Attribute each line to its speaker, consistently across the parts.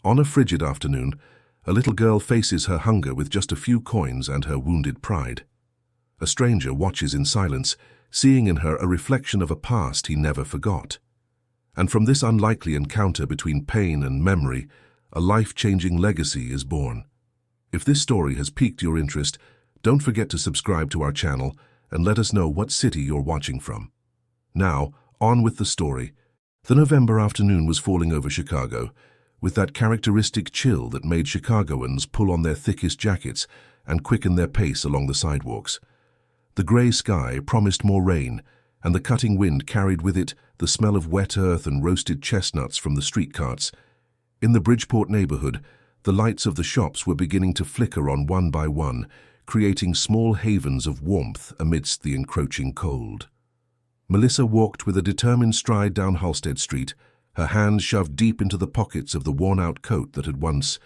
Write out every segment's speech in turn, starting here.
Speaker 1: On a frigid afternoon, a little girl faces her hunger with just a few coins and her wounded pride. A stranger watches in silence, seeing in her a reflection of a past he never forgot. And from this unlikely encounter between pain and memory, a life-changing legacy is born. If this story has piqued your interest, don't forget to subscribe to our channel and let us know what city you're watching from. Now, on with the story. The November afternoon was falling over Chicago, with that characteristic chill that made Chicagoans pull on their thickest jackets and quicken their pace along the sidewalks. The gray sky promised more rain, and the cutting wind carried with it the smell of wet earth and roasted chestnuts from the street carts. In the Bridgeport neighborhood, the lights of the shops were beginning to flicker on one by one, creating small havens of warmth amidst the encroaching cold. Melissa walked with a determined stride down Halsted Street, her hands shoved deep into the pockets of the worn-out coat that had once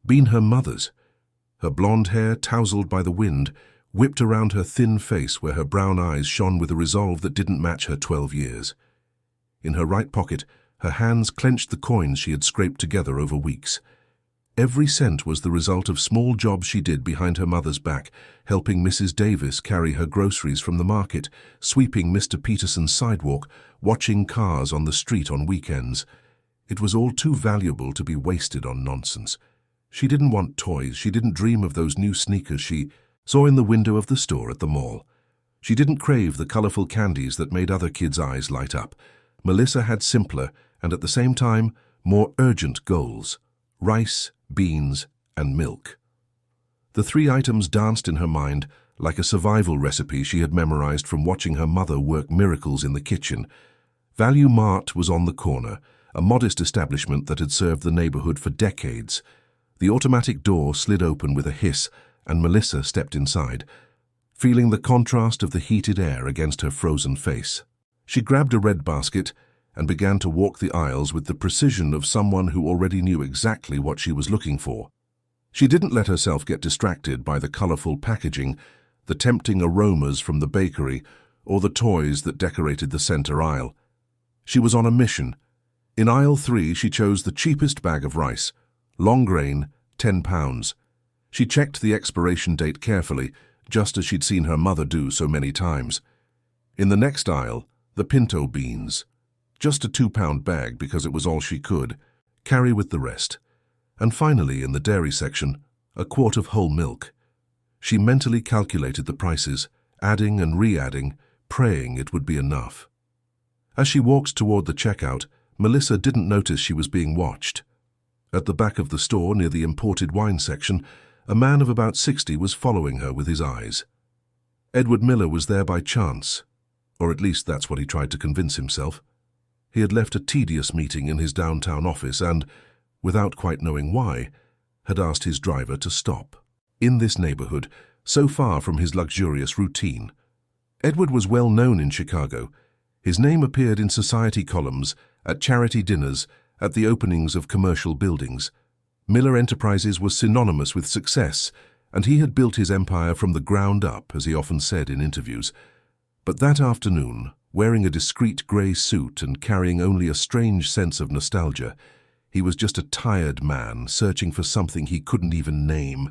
Speaker 1: been her mother's. Her blonde hair, tousled by the wind, whipped around her thin face where her brown eyes shone with a resolve that didn't match her 12 years. In her right pocket, her hands clenched the coins she had scraped together over weeks. Every cent was the result of small jobs she did behind her mother's back, helping Mrs. Davis carry her groceries from the market, sweeping Mr. Peterson's sidewalk, watching cars on the street on weekends. It was all too valuable to be wasted on nonsense. She didn't want toys, she didn't dream of those new sneakers she saw in the window of the store at the mall. She didn't crave the colorful candies that made other kids' eyes light up. Melissa had simpler, and at the same time, more urgent goals: rice, beans, and milk. The three items danced in her mind like a survival recipe she had memorized from watching her mother work miracles in the kitchen. Value Mart was on the corner, a modest establishment that had served the neighborhood for decades. The automatic door slid open with a hiss, and Melissa stepped inside, feeling the contrast of the heated air against her frozen face. She grabbed a red basket and began to walk the aisles with the precision of someone who already knew exactly what she was looking for. She didn't let herself get distracted by the colorful packaging, the tempting aromas from the bakery, or the toys that decorated the center aisle. She was on a mission. In aisle 3, she chose the cheapest bag of rice, long grain, 10 pounds. She checked the expiration date carefully, just as she'd seen her mother do so many times. In the next aisle, the pinto beans. Just a 2-pound bag because it was all she could carry with the rest. And finally, in the dairy section, a quart of whole milk. She mentally calculated the prices, adding and re-adding, praying it would be enough. As she walked toward the checkout, Melissa didn't notice she was being watched. At the back of the store, near the imported wine section, a man of about 60 was following her with his eyes. Edward Miller was there by chance, or at least that's what he tried to convince himself. He had left a tedious meeting in his downtown office and, without quite knowing why, had asked his driver to stop. In this neighborhood, so far from his luxurious routine, Edward was well known in Chicago. His name appeared in society columns, at charity dinners, at the openings of commercial buildings. Miller Enterprises was synonymous with success, and he had built his empire from the ground up, as he often said in interviews. But that afternoon, wearing a discreet grey suit and carrying only a strange sense of nostalgia, he was just a tired man searching for something he couldn't even name.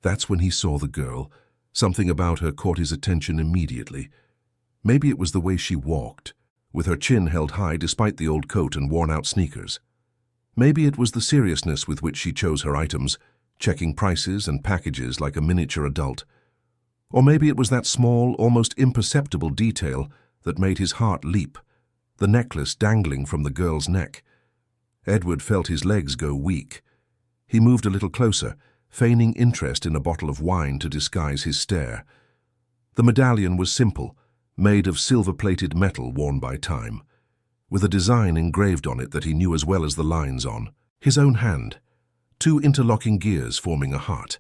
Speaker 1: That's when he saw the girl. Something about her caught his attention immediately. Maybe it was the way she walked, with her chin held high despite the old coat and worn-out sneakers. Maybe it was the seriousness with which she chose her items, checking prices and packages like a miniature adult. Or maybe it was that small, almost imperceptible detail that made his heart leap, the necklace dangling from the girl's neck. Edward felt his legs go weak. He moved a little closer, feigning interest in a bottle of wine to disguise his stare. The medallion was simple, made of silver-plated metal worn by time, with a design engraved on it that he knew as well as the lines on his own hand, 2 interlocking gears forming a heart.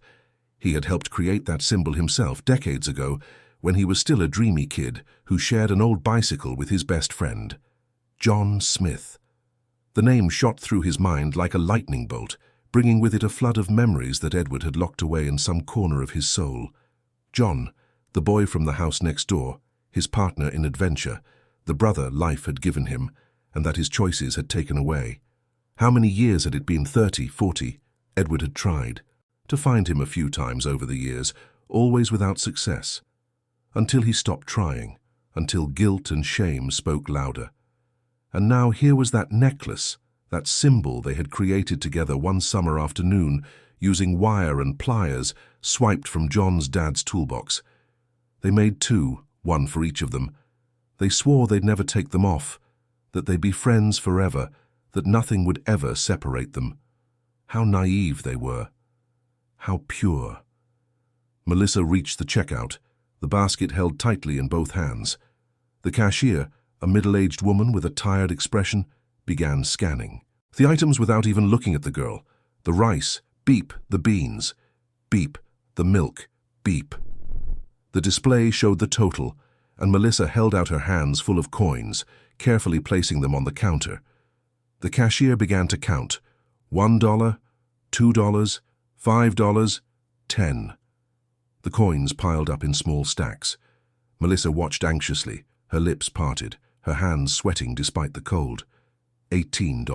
Speaker 1: He had helped create that symbol himself decades ago, when he was still a dreamy kid who shared an old bicycle with his best friend, John Smith. The name shot through his mind like a lightning bolt, bringing with it a flood of memories that Edward had locked away in some corner of his soul. John, the boy from the house next door, his partner in adventure, the brother life had given him, and that his choices had taken away. How many years had it been? 30, 40? Edward had tried to find him a few times over the years, always without success, until he stopped trying, until guilt and shame spoke louder. And now here was that necklace, that symbol they had created together one summer afternoon, using wire and pliers swiped from John's dad's toolbox. They made two, one for each of them. They swore they'd never take them off, that they'd be friends forever, that nothing would ever separate them. How naive they were. How pure. Melissa reached the checkout, the basket held tightly in both hands. The cashier, a middle-aged woman with a tired expression, began scanning the items without even looking at the girl. The rice, beep, the beans, beep, the milk, beep. The display showed the total, and Melissa held out her hands full of coins, carefully placing them on the counter. The cashier began to count. $1, $2, $5, $10. The coins piled up in small stacks. Melissa watched anxiously, her lips parted, her hands sweating despite the cold. $18,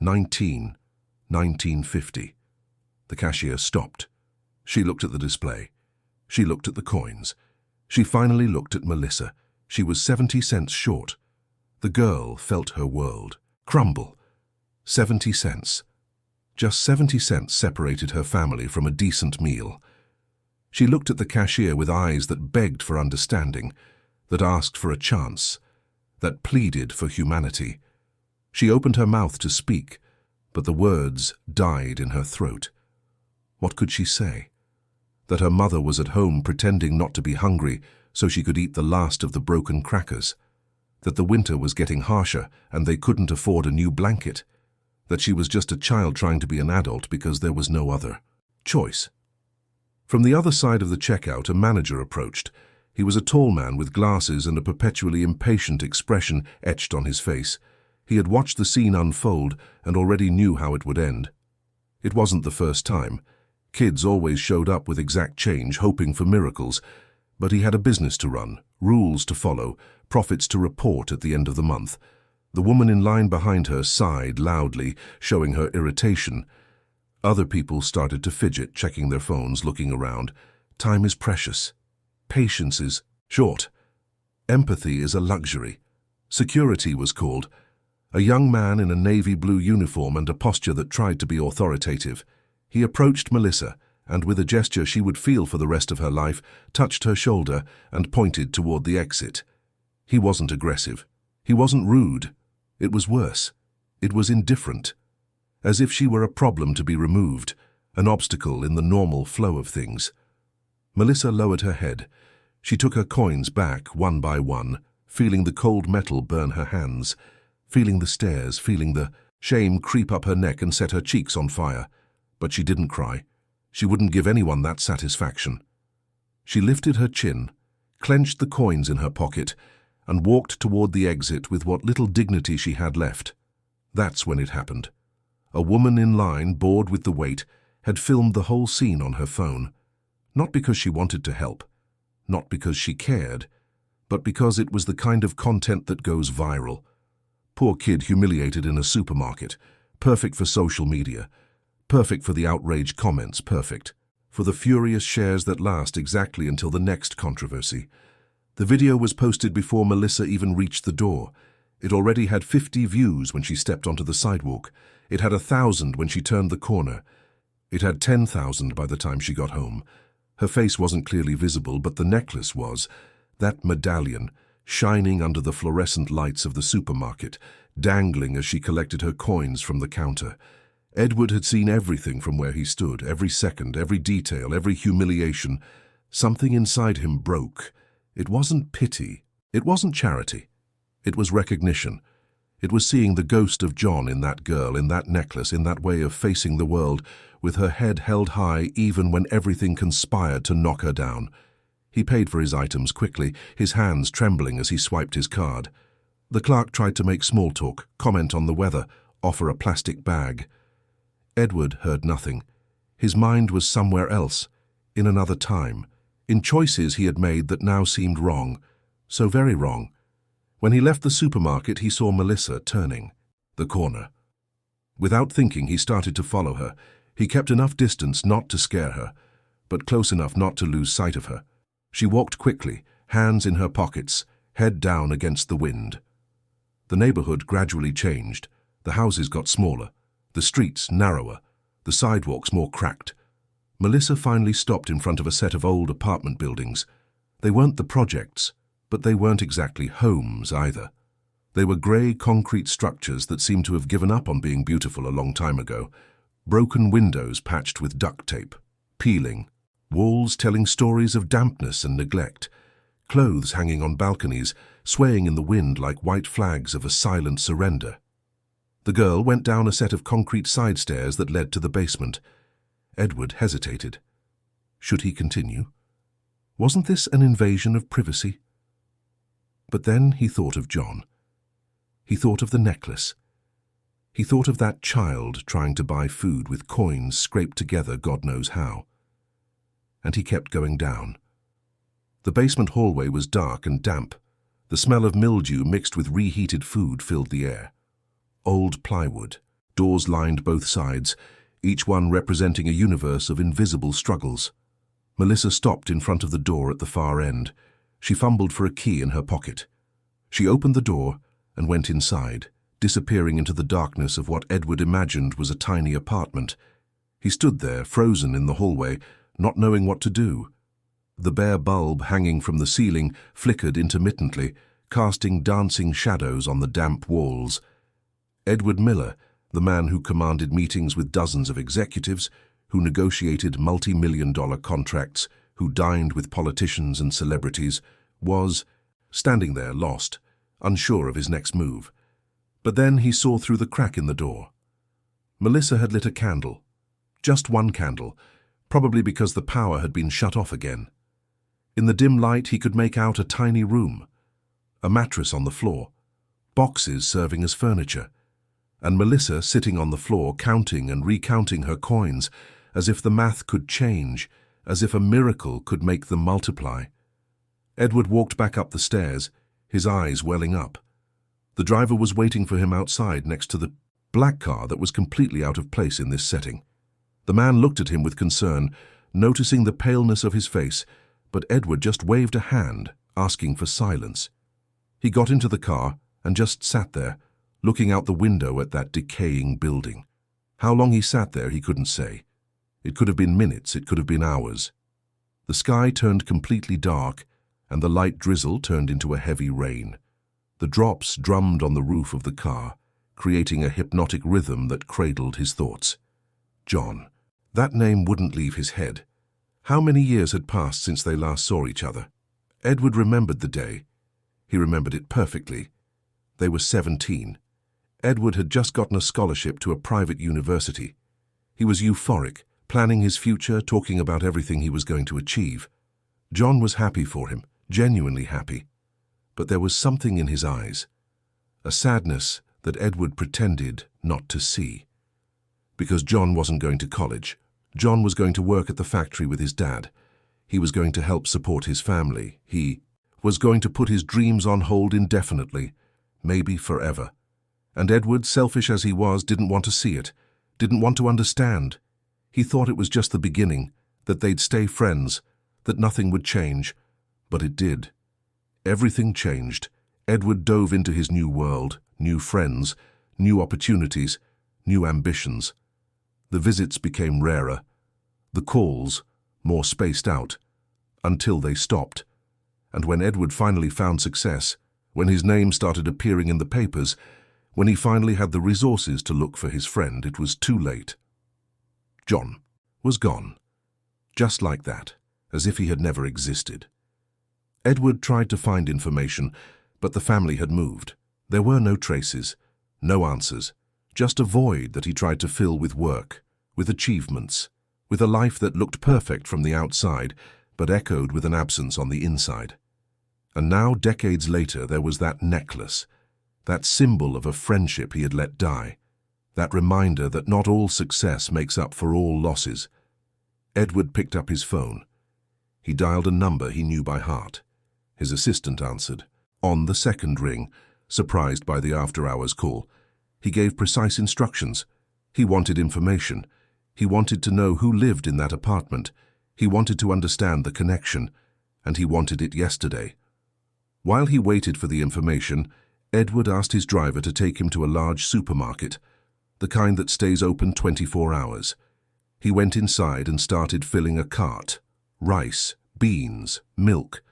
Speaker 1: $19, $19.50. The cashier stopped. She looked at the display. She looked at the coins. She finally looked at Melissa. She was 70 cents short. The girl felt her world crumble. 70 cents. Just 70 cents separated her family from a decent meal. She looked at the cashier with eyes that begged for understanding, that asked for a chance, that pleaded for humanity. She opened her mouth to speak, but the words died in her throat. What could she say? That her mother was at home pretending not to be hungry so she could eat the last of the broken crackers. That the winter was getting harsher and they couldn't afford a new blanket. That she was just a child trying to be an adult because there was no other choice. From the other side of the checkout, a manager approached. He was a tall man with glasses and a perpetually impatient expression etched on his face. He had watched the scene unfold and already knew how it would end. It wasn't the first time. Kids always showed up with exact change, hoping for miracles. But he had a business to run, rules to follow, profits to report at the end of the month. The woman in line behind her sighed loudly, showing her irritation. Other people started to fidget, checking their phones, looking around. Time is precious. Patience is short. Empathy is a luxury. Security was called. A young man in a navy blue uniform and a posture that tried to be authoritative. He approached Melissa, and with a gesture she would feel for the rest of her life, touched her shoulder and pointed toward the exit. He wasn't aggressive. He wasn't rude. It was worse. It was indifferent. As if she were a problem to be removed, an obstacle in the normal flow of things. Melissa lowered her head. She took her coins back one by one, feeling the cold metal burn her hands, feeling the stares, feeling the shame creep up her neck and set her cheeks on fire. But she didn't cry. She wouldn't give anyone that satisfaction. She lifted her chin, clenched the coins in her pocket, and walked toward the exit with what little dignity she had left. That's when it happened. A woman in line, bored with the wait, had filmed the whole scene on her phone. Not because she wanted to help, not because she cared, but because it was the kind of content that goes viral. Poor kid humiliated in a supermarket, perfect for social media, perfect for the outraged comments, perfect for the furious shares that last exactly until the next controversy. The video was posted before Melissa even reached the door. It already had 50 views when she stepped onto the sidewalk. It had 1,000 when she turned the corner. It had 10,000 by the time she got home. Her face wasn't clearly visible, but the necklace was. That medallion, shining under the fluorescent lights of the supermarket, dangling as she collected her coins from the counter. Edward had seen everything from where he stood, every second, every detail, every humiliation. Something inside him broke. It wasn't pity. It wasn't charity. It was recognition. It was seeing the ghost of John in that girl, in that necklace, in that way of facing the world, with her head held high even when everything conspired to knock her down. He paid for his items quickly, his hands trembling as he swiped his card. The clerk tried to make small talk, comment on the weather, offer a plastic bag. Edward heard nothing. His mind was somewhere else, in another time, in choices he had made that now seemed wrong, so very wrong. When he left the supermarket, he saw Melissa turning the corner. Without thinking, he started to follow her. He kept enough distance not to scare her, but close enough not to lose sight of her. She walked quickly, hands in her pockets, head down against the wind. The neighborhood gradually changed. The houses got smaller, the streets narrower, the sidewalks more cracked. Melissa finally stopped in front of a set of old apartment buildings. They weren't the projects, but they weren't exactly homes either. They were grey concrete structures that seemed to have given up on being beautiful a long time ago. Broken windows patched with duct tape, peeling, walls telling stories of dampness and neglect, clothes hanging on balconies, swaying in the wind like white flags of a silent surrender. The girl went down a set of concrete side stairs that led to the basement. Edward hesitated. Should he continue? Wasn't this an invasion of privacy? But then he thought of John. He thought of the necklace. He thought of that child trying to buy food with coins scraped together God knows how. And he kept going down. The basement hallway was dark and damp. The smell of mildew mixed with reheated food filled the air. Old plywood, doors lined both sides, each one representing a universe of invisible struggles. Melissa stopped in front of the door at the far end. She fumbled for a key in her pocket. She opened the door and went inside, disappearing into the darkness of what Edward imagined was a tiny apartment. He stood there, frozen in the hallway, not knowing what to do. The bare bulb hanging from the ceiling flickered intermittently, casting dancing shadows on the damp walls. Edward Miller, the man who commanded meetings with dozens of executives, who negotiated multi-million-dollar contracts, who dined with politicians and celebrities, was standing there lost, unsure of his next move. But then he saw through the crack in the door. Melissa had lit a candle. Just one candle, probably because the power had been shut off again. In the dim light he could make out a tiny room, a mattress on the floor, boxes serving as furniture, and Melissa sitting on the floor counting and recounting her coins, as if the math could change, as if a miracle could make them multiply. Edward walked back up the stairs, his eyes welling up. The driver was waiting for him outside next to the black car that was completely out of place in this setting. The man looked at him with concern, noticing the paleness of his face, but Edward just waved a hand, asking for silence. He got into the car and just sat there, looking out the window at that decaying building. How long he sat there he couldn't say. It could have been minutes, it could have been hours. The sky turned completely dark, and the light drizzle turned into a heavy rain. The drops drummed on the roof of the car, creating a hypnotic rhythm that cradled his thoughts. John. That name wouldn't leave his head. How many years had passed since they last saw each other? Edward remembered the day. He remembered it perfectly. They were 17. Edward had just gotten a scholarship to a private university. He was euphoric, planning his future, talking about everything he was going to achieve. John was happy for him, genuinely happy. But there was something in his eyes, a sadness that Edward pretended not to see. Because John wasn't going to college. John was going to work at the factory with his dad. He was going to help support his family. He was going to put his dreams on hold indefinitely, maybe forever. And Edward, selfish as he was, didn't want to see it, didn't want to understand. He thought it was just the beginning, that they'd stay friends, that nothing would change. But it did. Everything changed. Edward dove into his new world, new friends, new opportunities, new ambitions. The visits became rarer, the calls more spaced out, until they stopped. And when Edward finally found success, when his name started appearing in the papers, when he finally had the resources to look for his friend, it was too late. John was gone, just like that, as if he had never existed. Edward tried to find information, but the family had moved. There were no traces, no answers, just a void that he tried to fill with work, with achievements, with a life that looked perfect from the outside, but echoed with an absence on the inside. And now, decades later, there was that necklace, that symbol of a friendship he had let die, that reminder that not all success makes up for all losses. Edward picked up his phone. He dialed a number he knew by heart. His assistant answered. On the second ring, surprised by the after-hours call, he gave precise instructions. He wanted information. He wanted to know who lived in that apartment. He wanted to understand the connection, and he wanted it yesterday. While he waited for the information, Edward asked his driver to take him to a large supermarket, the kind that stays open 24 hours. He went inside and started filling a cart. Rice, beans, milk.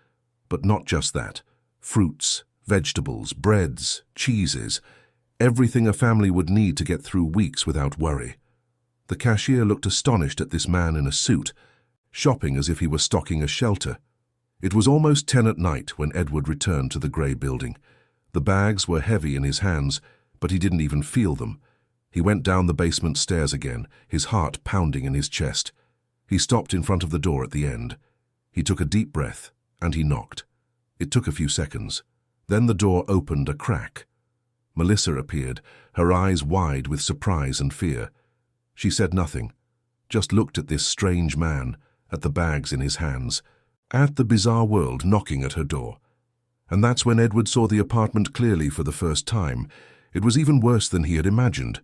Speaker 1: But not just that. Fruits, vegetables, breads, cheeses. Everything a family would need to get through weeks without worry. The cashier looked astonished at this man in a suit, shopping as if he were stocking a shelter. It was almost 10 at night when Edward returned to the grey building. The bags were heavy in his hands, but he didn't even feel them. He went down the basement stairs again, his heart pounding in his chest. He stopped in front of the door at the end. He took a deep breath, and he knocked. It took a few seconds. Then the door opened a crack. Melissa appeared, her eyes wide with surprise and fear. She said nothing, just looked at this strange man, at the bags in his hands, at the bizarre world knocking at her door. And that's when Edward saw the apartment clearly for the first time. It was even worse than he had imagined.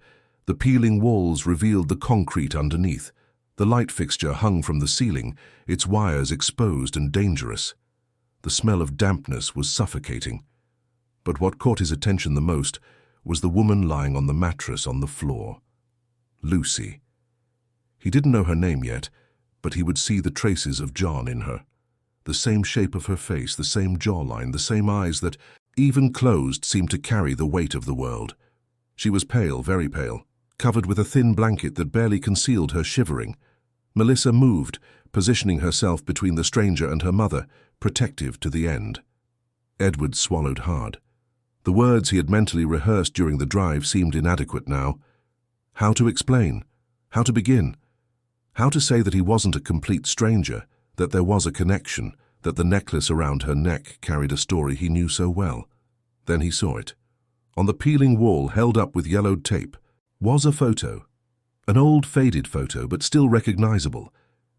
Speaker 1: The peeling walls revealed the concrete underneath. The light fixture hung from the ceiling, its wires exposed and dangerous. The smell of dampness was suffocating. But what caught his attention the most was the woman lying on the mattress on the floor. Lucy. He didn't know her name yet, but he would see the traces of John in her. The same shape of her face, the same jawline, the same eyes that, even closed, seemed to carry the weight of the world. She was pale, very pale, covered with a thin blanket that barely concealed her shivering. Melissa moved, positioning herself between the stranger and her mother, protective to the end. Edward swallowed hard. The words he had mentally rehearsed during the drive seemed inadequate now. How to explain? How to begin? How to say that he wasn't a complete stranger, that there was a connection, that the necklace around her neck carried a story he knew so well? Then he saw it. On the peeling wall, held up with yellowed tape, was a photo. An old, faded photo, but still recognizable.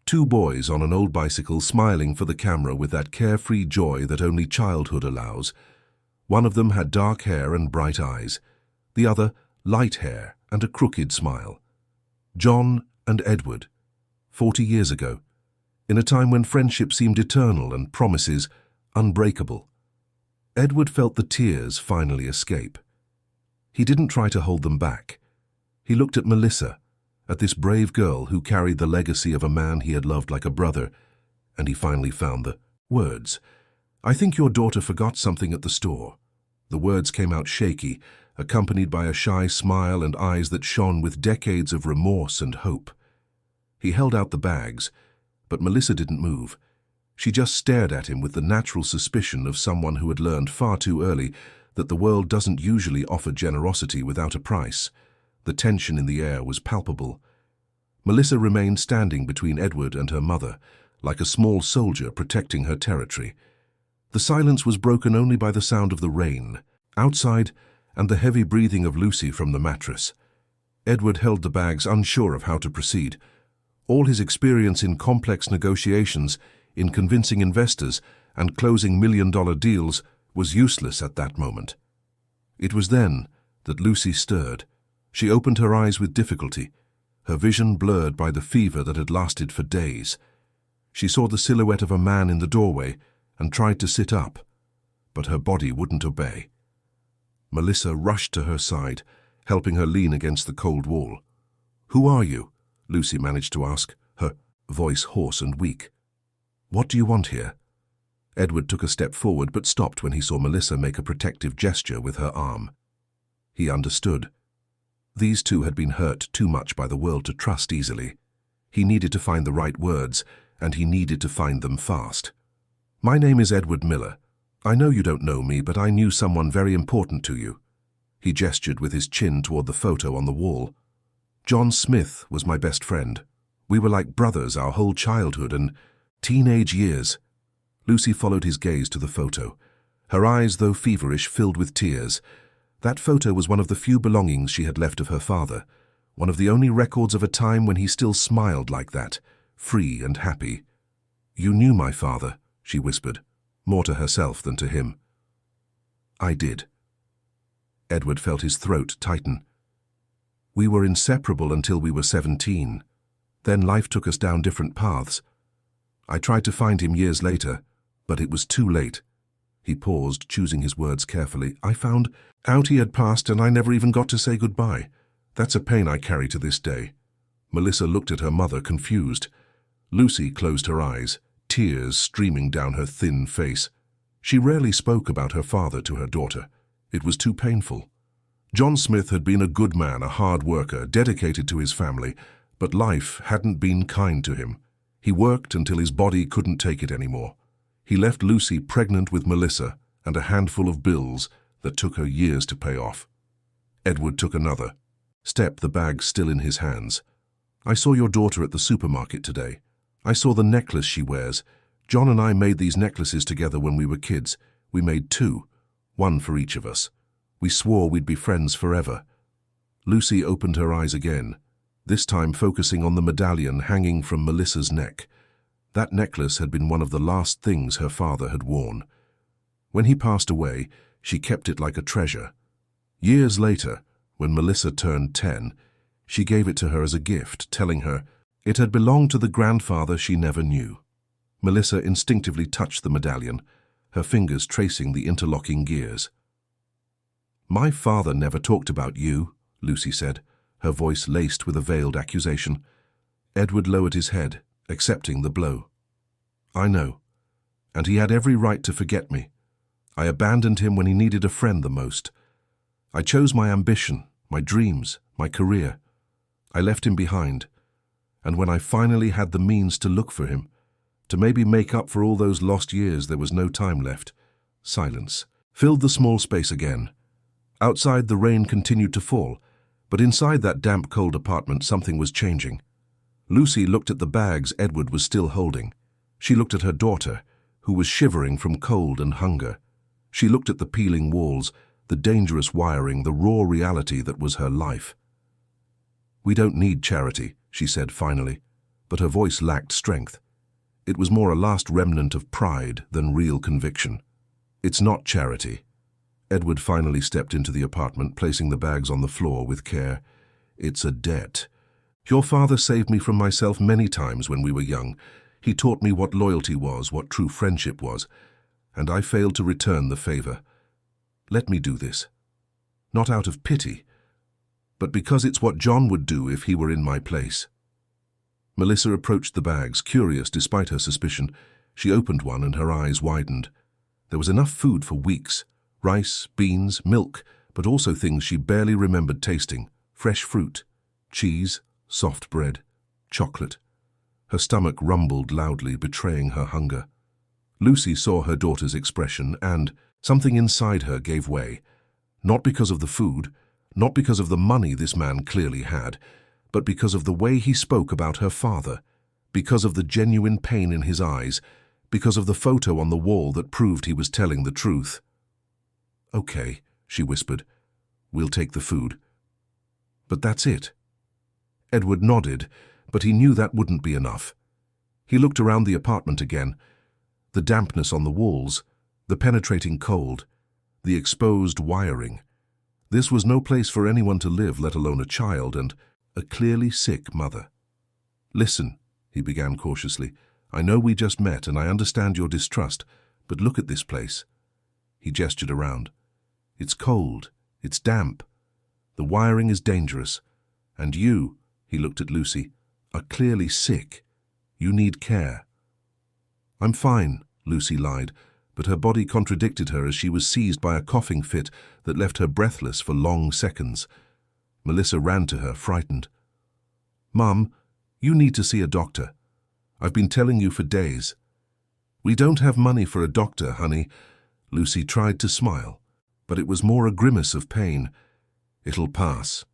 Speaker 1: Two boys on an old bicycle smiling for the camera with that carefree joy that only childhood allows. One of them had dark hair and bright eyes. The other, light hair and a crooked smile. John and Edward, 40 years ago, in a time when friendship seemed eternal and promises unbreakable. Edward felt the tears finally escape. He didn't try to hold them back. He looked at Melissa, at this brave girl who carried the legacy of a man he had loved like a brother, and he finally found the words. "I think your daughter forgot something at the store." The words came out shaky, accompanied by a shy smile and eyes that shone with decades of remorse and hope. He held out the bags, but Melissa didn't move. She just stared at him with the natural suspicion of someone who had learned far too early that the world doesn't usually offer generosity without a price. The tension in the air was palpable. Melissa remained standing between Edward and her mother, like a small soldier protecting her territory. The silence was broken only by the sound of the rain outside and the heavy breathing of Lucy from the mattress. Edward held the bags, unsure of how to proceed. All his experience in complex negotiations, in convincing investors and closing million-dollar deals was useless at that moment. It was then that Lucy stirred. She opened her eyes with difficulty, her vision blurred by the fever that had lasted for days. She saw the silhouette of a man in the doorway and tried to sit up, but her body wouldn't obey. Melissa rushed to her side, helping her lean against the cold wall. "Who are you?" Lucy managed to ask, her voice hoarse and weak. "What do you want here?" Edward took a step forward but stopped when he saw Melissa make a protective gesture with her arm. He understood. These two had been hurt too much by the world to trust easily. He needed to find the right words, and he needed to find them fast. "My name is Edward Miller. I know you don't know me, but I knew someone very important to you." He gestured with his chin toward the photo on the wall. "John Smith was my best friend. We were like brothers our whole childhood and teenage years." Lucy followed his gaze to the photo. Her eyes, though feverish, filled with tears. That photo was one of the few belongings she had left of her father, one of the only records of a time when he still smiled like that, free and happy. "You knew my father," she whispered, more to herself than to him. "I did." Edward felt his throat tighten. We were inseparable until we were 17. Then life took us down different paths. I tried to find him years later, but it was too late. He paused, choosing his words carefully. I found out he had passed and I never even got to say goodbye. That's a pain I carry to this day. Melissa looked at her mother, confused. Lucy closed her eyes, tears streaming down her thin face. She rarely spoke about her father to her daughter. It was too painful. John Smith had been a good man, a hard worker, dedicated to his family, but life hadn't been kind to him. He worked until his body couldn't take it anymore. He left Lucy pregnant with Melissa and a handful of bills that took her years to pay off. Edward took another step, the bag still in his hands. I saw your daughter at the supermarket today. I saw the necklace she wears. John and I made these necklaces together when we were kids. We made two, one for each of us. We swore we'd be friends forever. Lucy opened her eyes again, this time focusing on the medallion hanging from Melissa's neck. That necklace had been one of the last things her father had worn. When he passed away, she kept it like a treasure. Years later, when Melissa turned 10, she gave it to her as a gift, telling her it had belonged to the grandfather she never knew. Melissa instinctively touched the medallion, her fingers tracing the interlocking gears. My father never talked about you, Lucy said, her voice laced with a veiled accusation. Edward lowered his head, accepting the blow. I know, and he had every right to forget me. I abandoned him when he needed a friend the most. I chose my ambition, my dreams, my career. I left him behind, and when I finally had the means to look for him, to maybe make up for all those lost years, there was no time left. Silence filled the small space again. Outside, the rain continued to fall, but inside that damp, cold apartment, something was changing. Lucy looked at the bags Edward was still holding. She looked at her daughter, who was shivering from cold and hunger. She looked at the peeling walls, the dangerous wiring, the raw reality that was her life. We don't need charity, she said finally, but her voice lacked strength. It was more a last remnant of pride than real conviction. It's not charity. Edward finally stepped into the apartment, placing the bags on the floor with care. It's a debt. Your father saved me from myself many times when we were young. He taught me what loyalty was, what true friendship was, and I failed to return the favor. Let me do this. Not out of pity, but because it's what John would do if he were in my place. Melissa approached the bags, curious despite her suspicion. She opened one and her eyes widened. There was enough food for weeks. Rice, beans, milk, but also things she barely remembered tasting. Fresh fruit, cheese, soft bread, chocolate. Her stomach rumbled loudly, betraying her hunger. Lucy saw her daughter's expression and something inside her gave way. Not because of the food, not because of the money this man clearly had, but because of the way he spoke about her father, because of the genuine pain in his eyes, because of the photo on the wall that proved he was telling the truth. Okay, she whispered. We'll take the food. But that's it. Edward nodded, but he knew that wouldn't be enough. He looked around the apartment again. The dampness on the walls, the penetrating cold, the exposed wiring. This was no place for anyone to live, let alone a child and a clearly sick mother. Listen, he began cautiously. I know we just met and I understand your distrust, but look at this place. He gestured around. It's cold, it's damp. The wiring is dangerous. And you, he looked at Lucy, are clearly sick. You need care. I'm fine, Lucy lied, but her body contradicted her as she was seized by a coughing fit that left her breathless for long seconds. Melissa ran to her, frightened. Mum, you need to see a doctor. I've been telling you for days. We don't have money for a doctor, honey. Lucy tried to smile, but it was more a grimace of pain. It'll pass.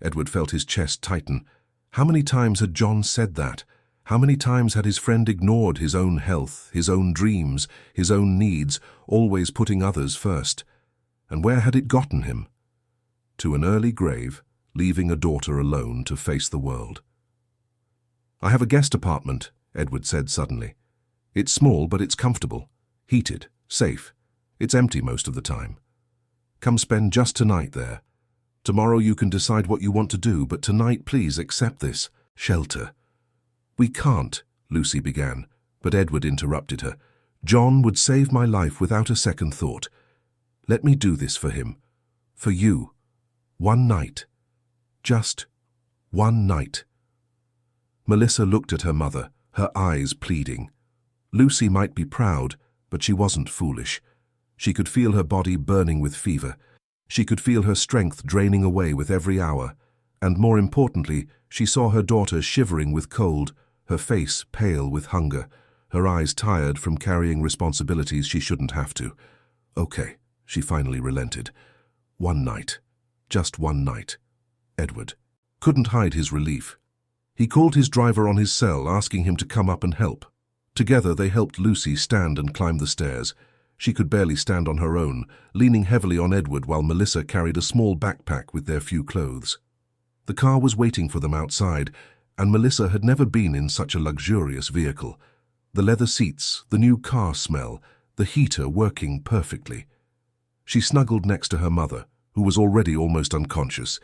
Speaker 1: Edward felt his chest tighten. How many times had John said that? How many times had his friend ignored his own health, his own dreams, his own needs, always putting others first? And where had it gotten him? To an early grave, leaving a daughter alone to face the world. I have a guest apartment, Edward said suddenly. It's small, but it's comfortable, heated, safe. It's empty most of the time. Come spend just tonight there. Tomorrow you can decide what you want to do, but tonight please accept this shelter." "We can't," Lucy began, but Edward interrupted her. "John would save my life without a second thought. Let me do this for him. For you. One night. Just one night." Melissa looked at her mother, her eyes pleading. Lucy might be proud, but she wasn't foolish. She could feel her body burning with fever. She could feel her strength draining away with every hour. And more importantly, she saw her daughter shivering with cold, her face pale with hunger, her eyes tired from carrying responsibilities she shouldn't have to. "Okay," she finally relented. "One night. Just one night." Edward couldn't hide his relief. He called his driver on his cell, asking him to come up and help. Together they helped Lucy stand and climb the stairs. She could barely stand on her own, leaning heavily on Edward while Melissa carried a small backpack with their few clothes. The car was waiting for them outside, and Melissa had never been in such a luxurious vehicle. The leather seats, the new car smell, the heater working perfectly. She snuggled next to her mother, who was already almost unconscious,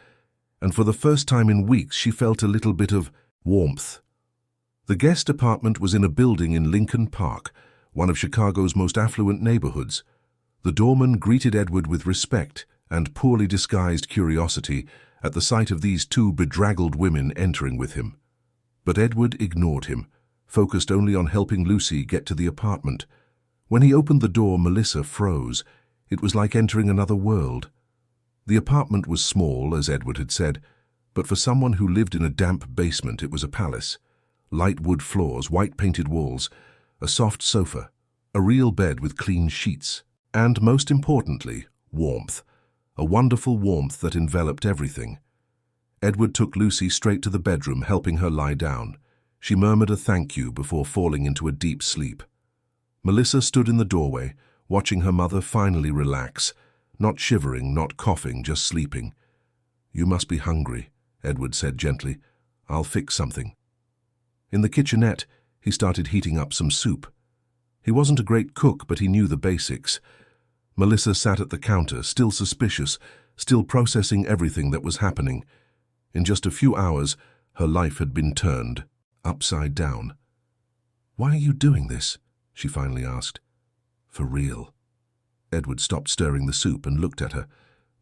Speaker 1: and for the first time in weeks she felt a little bit of warmth. The guest apartment was in a building in Lincoln Park, one of Chicago's most affluent neighborhoods. The doorman greeted Edward with respect and poorly disguised curiosity at the sight of these two bedraggled women entering with him. But Edward ignored him, focused only on helping Lucy get to the apartment. When he opened the door, Melissa froze. It was like entering another world. The apartment was small, as Edward had said, but for someone who lived in a damp basement, it was a palace. Light wood floors, white painted walls, a soft sofa, a real bed with clean sheets, and, most importantly, warmth. A wonderful warmth that enveloped everything. Edward took Lucy straight to the bedroom, helping her lie down. She murmured a thank you before falling into a deep sleep. Melissa stood in the doorway, watching her mother finally relax, not shivering, not coughing, just sleeping. "You must be hungry," Edward said gently. "I'll fix something." In the kitchenette, he started heating up some soup. He wasn't a great cook, but he knew the basics. Melissa sat at the counter, still suspicious, still processing everything that was happening. In just a few hours, her life had been turned upside down. "Why are you doing this?" she finally asked. "For real." Edward stopped stirring the soup and looked at her,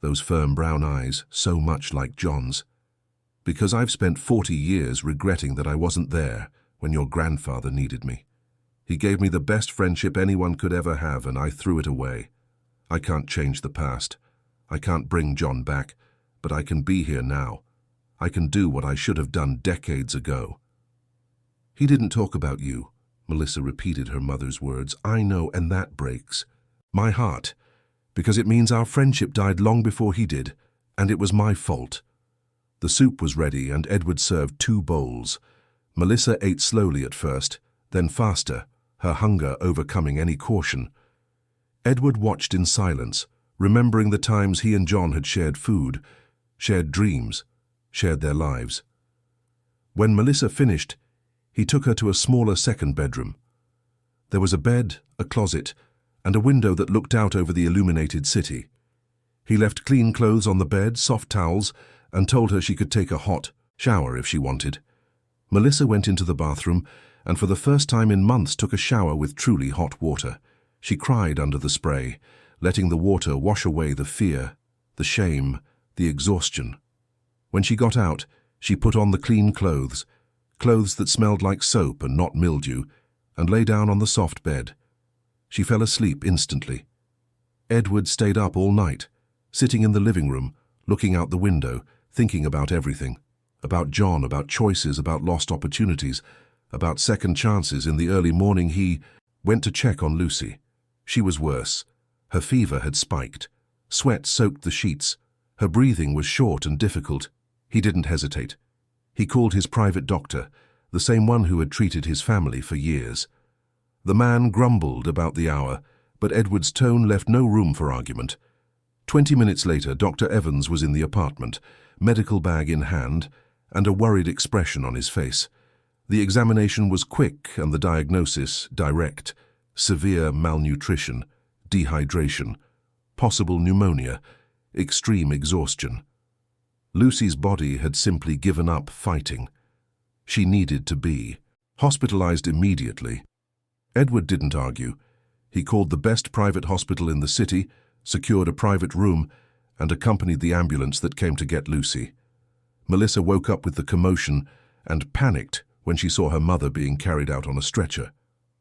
Speaker 1: those firm brown eyes so much like John's. "Because I've spent 40 years regretting that I wasn't there when your grandfather needed me. He gave me the best friendship anyone could ever have, and I threw it away. I can't change the past. I can't bring John back, but I can be here now. I can do what I should have done decades ago." "He didn't talk about you," Melissa repeated her mother's words. "I know, and that breaks my heart, because it means our friendship died long before he did, and it was my fault." The soup was ready, and Edward served 2 bowls. Melissa ate slowly at first, then faster, her hunger overcoming any caution. Edward watched in silence, remembering the times he and John had shared food, shared dreams, shared their lives. When Melissa finished, he took her to a smaller second bedroom. There was a bed, a closet, and a window that looked out over the illuminated city. He left clean clothes on the bed, soft towels, and told her she could take a hot shower if she wanted. Melissa went into the bathroom, and for the first time in months took a shower with truly hot water. She cried under the spray, letting the water wash away the fear, the shame, the exhaustion. When she got out, she put on the clean clothes that smelled like soap and not mildew, and lay down on the soft bed. She fell asleep instantly. Edward stayed up all night, sitting in the living room, looking out the window, thinking about everything. About John, about choices, about lost opportunities, about second chances. In the early morning he went to check on Lucy. She was worse. Her fever had spiked. Sweat soaked the sheets. Her breathing was short and difficult. He didn't hesitate. He called his private doctor, the same one who had treated his family for years. The man grumbled about the hour, but Edward's tone left no room for argument. 20 minutes later, Dr. Evans was in the apartment, medical bag in hand, and a worried expression on his face. The examination was quick and the diagnosis direct: severe malnutrition, dehydration, possible pneumonia, extreme exhaustion. Lucy's body had simply given up fighting. She needed to be hospitalized immediately. Edward didn't argue. He called the best private hospital in the city, secured a private room, and accompanied the ambulance that came to get Lucy. Melissa woke up with the commotion and panicked when she saw her mother being carried out on a stretcher.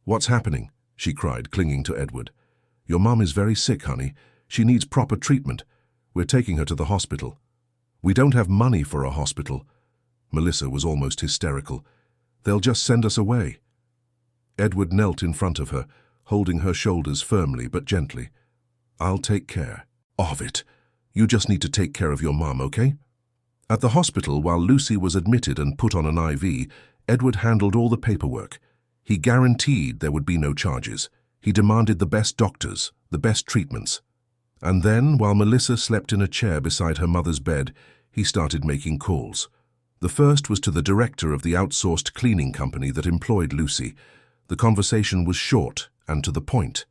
Speaker 1: "What's happening?" she cried, clinging to Edward. "Your mum is very sick, honey. She needs proper treatment. We're taking her to the hospital." "We don't have money for a hospital." Melissa was almost hysterical. "They'll just send us away." Edward knelt in front of her, holding her shoulders firmly but gently. "I'll take care of it. You just need to take care of your mum, okay?" At the hospital, while Lucy was admitted and put on an IV, Edward handled all the paperwork. He guaranteed there would be no charges. He demanded the best doctors, the best treatments. And then, while Melissa slept in a chair beside her mother's bed, he started making calls. The first was to the director of the outsourced cleaning company that employed Lucy. The conversation was short and to the point.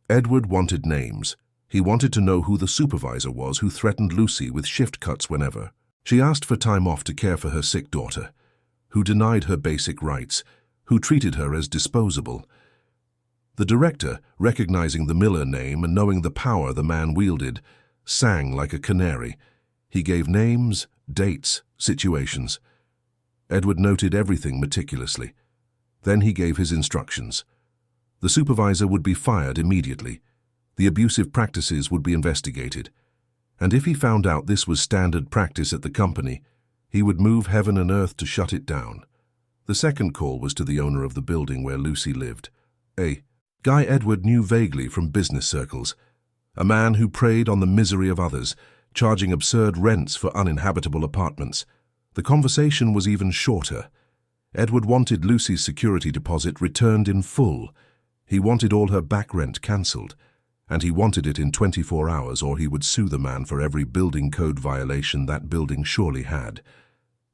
Speaker 1: Edward wanted names. He wanted to know who the supervisor was who threatened Lucy with shift cuts whenever. She asked for time off to care for her sick daughter, who denied her basic rights, who treated her as disposable. The director, recognizing the Miller name and knowing the power the man wielded, sang like a canary. He gave names, dates, situations. Edward noted everything meticulously. Then he gave his instructions. The supervisor would be fired immediately. The abusive practices would be investigated. And if he found out this was standard practice at the company, he would move heaven and earth to shut it down. The second call was to the owner of the building where Lucy lived, a guy Edward knew vaguely from business circles, a man who preyed on the misery of others, charging absurd rents for uninhabitable apartments. The conversation was even shorter. Edward wanted Lucy's security deposit returned in full. He wanted all her back rent cancelled, and he wanted it in 24 hours or he would sue the man for every building code violation that building surely had.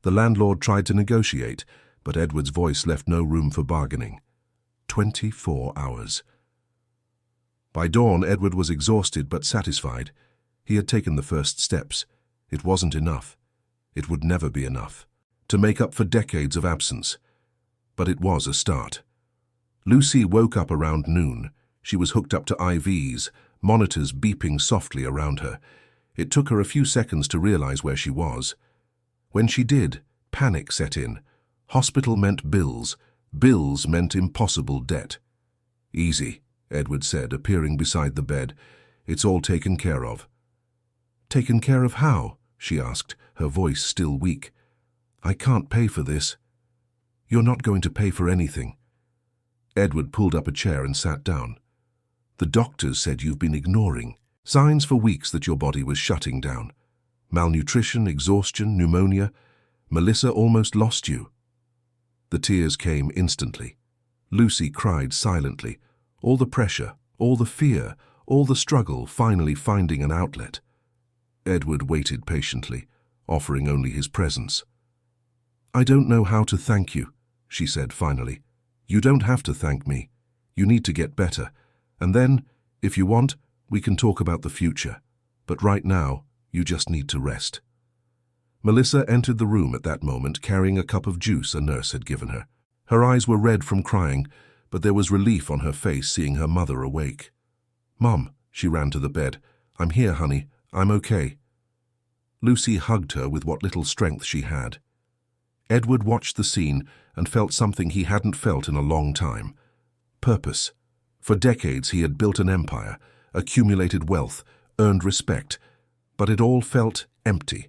Speaker 1: The landlord tried to negotiate, but Edward's voice left no room for bargaining. 24 hours. By dawn, Edward was exhausted but satisfied. He had taken the first steps. It wasn't enough. It would never be enough to make up for decades of absence. But it was a start. Lucy woke up around noon. She was hooked up to IVs, monitors beeping softly around her. It took her a few seconds to realize where she was. When she did, panic set in. Hospital meant bills. Bills meant impossible debt. "Easy," Edward said, appearing beside the bed. "It's all taken care of." "Taken care of how?" she asked, her voice still weak. "I can't pay for this." "You're not going to pay for anything." Edward pulled up a chair and sat down. "The doctors said you've been ignoring signs for weeks that your body was shutting down. Malnutrition, exhaustion, pneumonia. Melissa almost lost you." The tears came instantly. Lucy cried silently. All the pressure, all the fear, all the struggle finally finding an outlet. Edward waited patiently, offering only his presence. "I don't know how to thank you," she said finally. "You don't have to thank me. You need to get better. And then, if you want, we can talk about the future. But right now, you just need to rest." Melissa entered the room at that moment carrying a cup of juice a nurse had given her. Her eyes were red from crying, but there was relief on her face seeing her mother awake. "Mom," she ran to the bed. "I'm here, honey. I'm okay." Lucy hugged her with what little strength she had. Edward watched the scene and felt something he hadn't felt in a long time. Purpose. For decades he had built an empire, accumulated wealth, earned respect, but it all felt empty.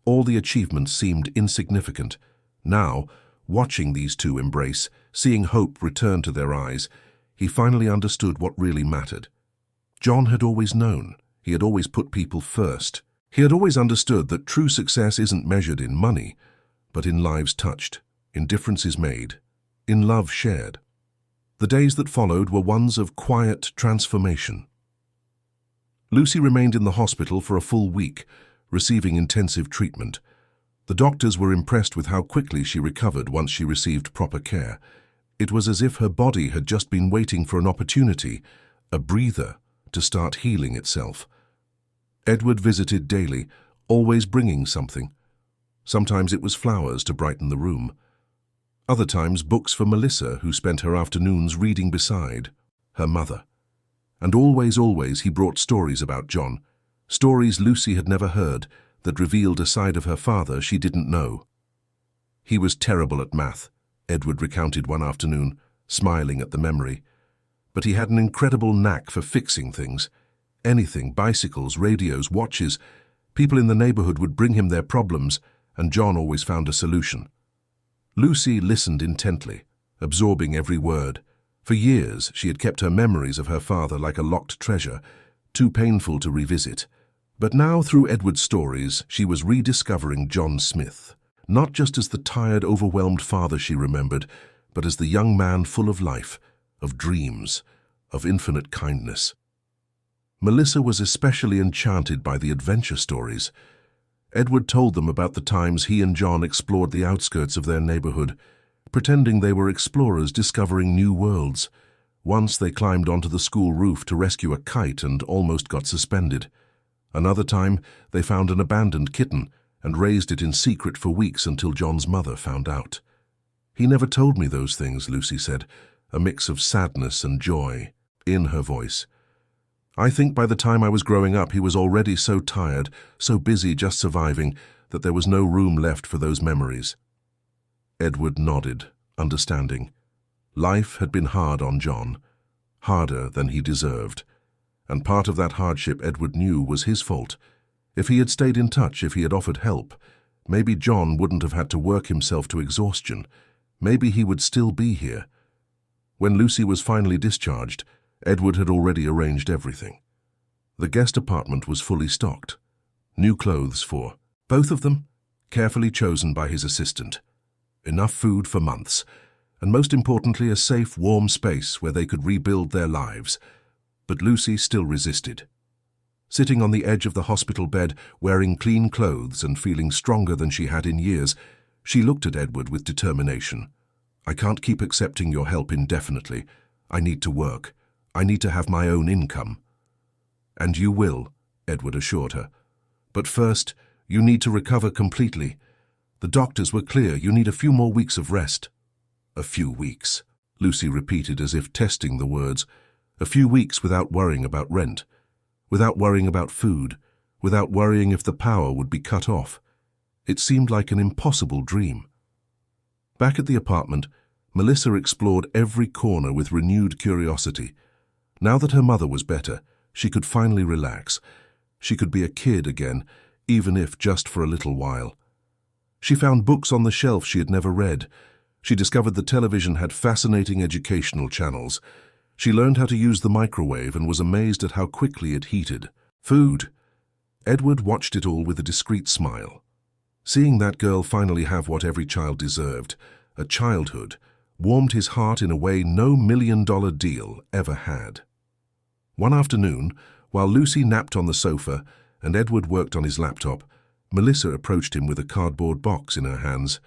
Speaker 1: All the achievements seemed insignificant. Now, watching these two embrace, seeing hope return to their eyes, he finally understood what really mattered. John had always known. He had always put people first. He had always understood that true success isn't measured in money, but in lives touched, in differences made, in love shared. The days that followed were ones of quiet transformation. Lucy remained in the hospital for a full week, receiving intensive treatment. The doctors were impressed with how quickly she recovered once she received proper care. It was as if her body had just been waiting for an opportunity, a breather, to start healing itself. Edward visited daily, always bringing something, Sometimes it was flowers to brighten the room. Other times books for Melissa, who spent her afternoons reading beside her mother. And always he brought stories about John, stories Lucy had never heard that revealed a side of her father she didn't know. He was terrible at math, Edward recounted one afternoon, smiling at the memory. But he had an incredible knack for fixing things. Anything, bicycles, radios, watches. People in the neighborhood would bring him their problems, and John always found a solution. Lucy listened intently, absorbing every word. For years, she had kept her memories of her father like a locked treasure, too painful to revisit. But now, through Edward's stories, she was rediscovering John Smith, not just as the tired, overwhelmed father she remembered, but as the young man full of life, of dreams, of infinite kindness. Melissa was especially enchanted by the adventure stories. Edward told them about the times he and John explored the outskirts of their neighborhood, pretending they were explorers discovering new worlds. Once they climbed onto the school roof to rescue a kite and almost got suspended. Another time, they found an abandoned kitten and raised it in secret for weeks until John's mother found out. "He never told me those things," Lucy said, a mix of sadness and joy in her voice. "I think by the time I was growing up, he was already so tired, so busy just surviving, that there was no room left for those memories." Edward nodded, understanding. Life had been hard on John, harder than he deserved. And part of that hardship Edward knew was his fault. If he had stayed in touch, if he had offered help, maybe John wouldn't have had to work himself to exhaustion. Maybe he would still be here. When Lucy was finally discharged, Edward had already arranged everything. The guest apartment was fully stocked. New clothes for both of them, carefully chosen by his assistant. Enough food for months, and most importantly, a safe, warm space where they could rebuild their lives. But Lucy still resisted. Sitting on the edge of the hospital bed, wearing clean clothes and feeling stronger than she had in years, she looked at Edward with determination. "I can't keep accepting your help indefinitely. I need to work. I need to have my own income." "And you will," Edward assured her. "But first, you need to recover completely. The doctors were clear. You need a few more weeks of rest." "A few weeks," Lucy repeated as if testing the words. "A few weeks without worrying about rent, without worrying about food, without worrying if the power would be cut off." It seemed like an impossible dream. Back at the apartment, Melissa explored every corner with renewed curiosity. Now that her mother was better, she could finally relax. She could be a kid again, even if just for a little while. She found books on the shelf she had never read. She discovered the television had fascinating educational channels. She learned how to use the microwave and was amazed at how quickly it heated. Food. Edward watched it all with a discreet smile. Seeing that girl finally have what every child deserved, a childhood, warmed his heart in a way no million-dollar deal ever had. One afternoon, while Lucy napped on the sofa and Edward worked on his laptop, Melissa approached him with a cardboard box in her hands.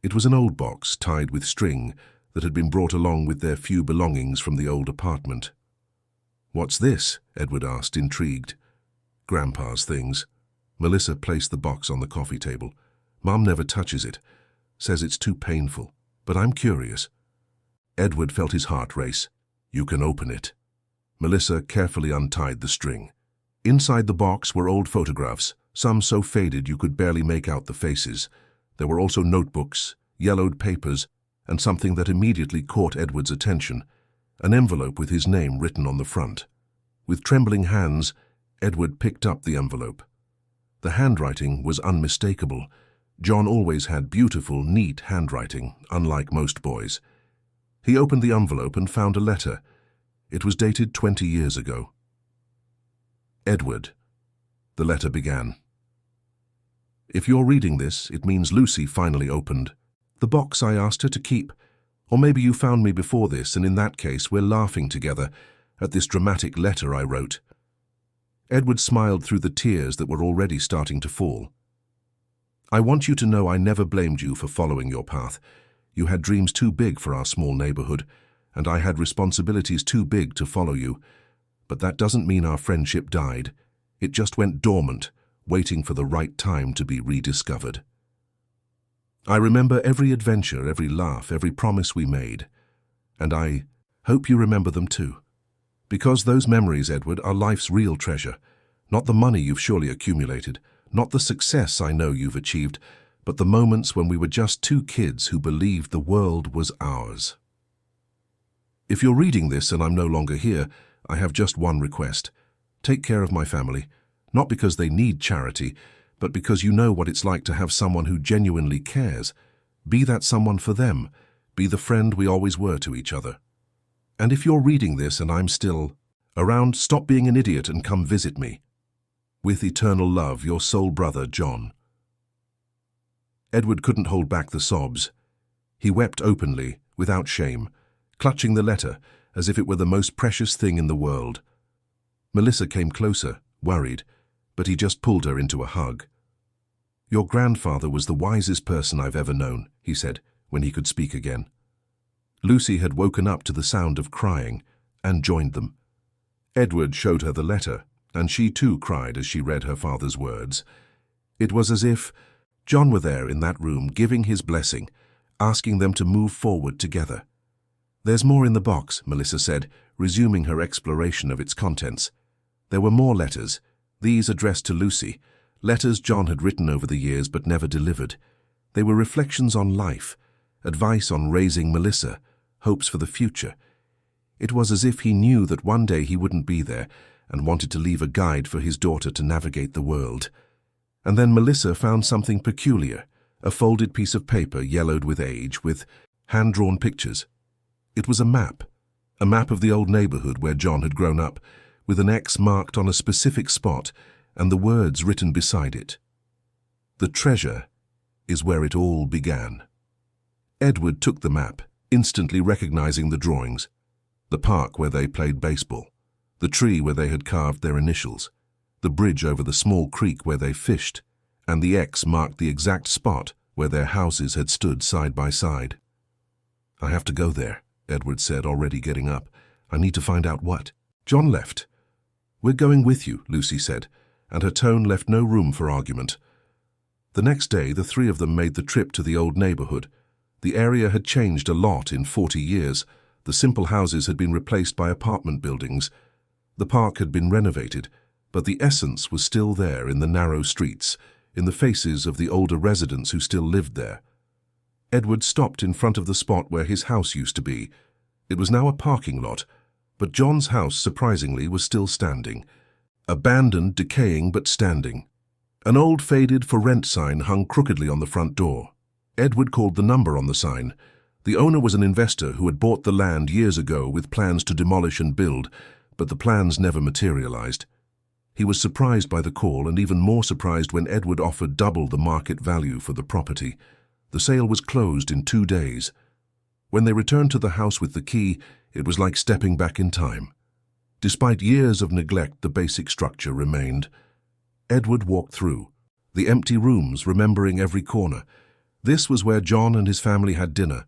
Speaker 1: It was an old box tied with string that had been brought along with their few belongings from the old apartment. "What's this?" Edward asked, intrigued. "Grandpa's things." Melissa placed the box on the coffee table. "Mom never touches it. Says it's too painful. But I'm curious." Edward felt his heart race. "You can open it." Melissa carefully untied the string. Inside the box were old photographs, some so faded you could barely make out the faces. There were also notebooks, yellowed papers, and something that immediately caught Edward's attention, an envelope with his name written on the front. With trembling hands, Edward picked up the envelope. The handwriting was unmistakable. John always had beautiful, neat handwriting, unlike most boys. He opened the envelope and found a letter. It was dated 20 years ago. "Edward," the letter began. "If you're reading this, it means Lucy finally opened the box I asked her to keep. Or maybe you found me before this, and in that case we're laughing together at this dramatic letter I wrote." Edward smiled through the tears that were already starting to fall. "I want you to know I never blamed you for following your path. You had dreams too big for our small neighborhood, and I had responsibilities too big to follow you. But that doesn't mean our friendship died. It just went dormant, waiting for the right time to be rediscovered." I remember every adventure, every laugh, every promise we made. And I hope you remember them too. Because those memories, Edward, are life's real treasure. Not the money you've surely accumulated, not the success I know you've achieved, but the moments when we were just two kids who believed the world was ours. If you're reading this and I'm no longer here, I have just one request. Take care of my family, not because they need charity, but because you know what it's like to have someone who genuinely cares. Be that someone for them. Be the friend we always were to each other. And if you're reading this and I'm still around, stop being an idiot and come visit me. With eternal love, your soul brother, John. Edward couldn't hold back the sobs. He wept openly, without shame, clutching the letter as if it were the most precious thing in the world. Melissa came closer, worried, but he just pulled her into a hug. Your grandfather was the wisest person I've ever known, he said, when he could speak again. Lucy had woken up to the sound of crying and joined them. Edward showed her the letter, and she too cried as she read her father's words. It was as if John were there in that room, giving his blessing, asking them to move forward together. There's more in the box, Melissa said, resuming her exploration of its contents. There were more letters, these addressed to Lucy, letters John had written over the years but never delivered. They were reflections on life, advice on raising Melissa, hopes for the future. It was as if he knew that one day he wouldn't be there and wanted to leave a guide for his daughter to navigate the world. And then Melissa found something peculiar, a folded piece of paper yellowed with age, with hand-drawn pictures. It was a map of the old neighborhood where John had grown up, with an X marked on a specific spot and the words written beside it. The treasure is where it all began. Edward took the map, instantly recognizing the drawings. The park where they played baseball, the tree where they had carved their initials, the bridge over the small creek where they fished, and the X marked the exact spot where their houses had stood side by side. I have to go there, Edward said, already getting up. I need to find out what. John left. We're going with you, Lucy said, and her tone left no room for argument. The next day, the three of them made the trip to the old neighborhood. The area had changed a lot in 40 years. The simple houses had been replaced by apartment buildings. The park had been renovated, but the essence was still there in the narrow streets, in the faces of the older residents who still lived there. Edward stopped in front of the spot where his house used to be. It was now a parking lot, but John's house, surprisingly, was still standing. Abandoned, decaying, but standing. An old faded for rent sign hung crookedly on the front door. Edward called the number on the sign. The owner was an investor who had bought the land years ago with plans to demolish and build, but the plans never materialized. He was surprised by the call and even more surprised when Edward offered double the market value for the property. The sale was closed in 2 days. When they returned to the house with the key, it was like stepping back in time. Despite years of neglect, the basic structure remained. Edward walked through the empty rooms, remembering every corner. This was where John and his family had dinner.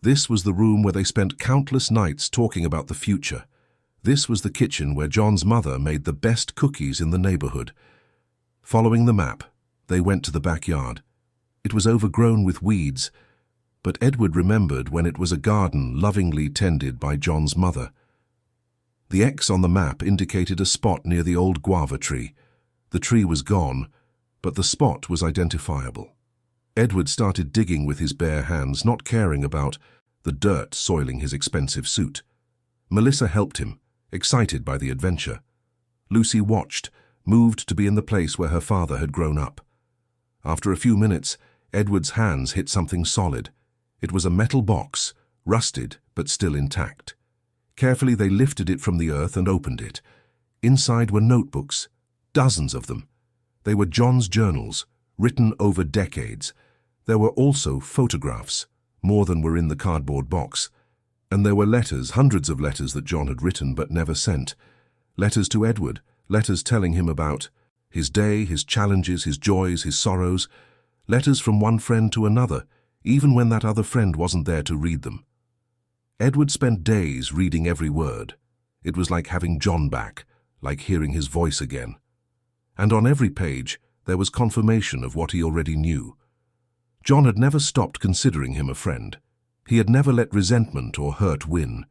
Speaker 1: This was the room where they spent countless nights talking about the future. This was the kitchen where John's mother made the best cookies in the neighborhood. Following the map, they went to the backyard. It was overgrown with weeds, but Edward remembered when it was a garden lovingly tended by John's mother. The X on the map indicated a spot near the old guava tree. The tree was gone, but the spot was identifiable. Edward started digging with his bare hands, not caring about the dirt soiling his expensive suit. Melissa helped him, excited by the adventure. Lucy watched, moved to be in the place where her father had grown up. After a few minutes, Edward's hands hit something solid. It was a metal box, rusted but still intact. Carefully they lifted it from the earth and opened it. Inside were notebooks, dozens of them. They were John's journals, written over decades. There were also photographs, more than were in the cardboard box. And there were letters, hundreds of letters that John had written but never sent. Letters to Edward, letters telling him about his day, his challenges, his joys, his sorrows. Letters from one friend to another, even when that other friend wasn't there to read them. Edward spent days reading every word. It was like having John back, like hearing his voice again. And on every page, there was confirmation of what he already knew. John had never stopped considering him a friend. He had never let resentment or hurt win.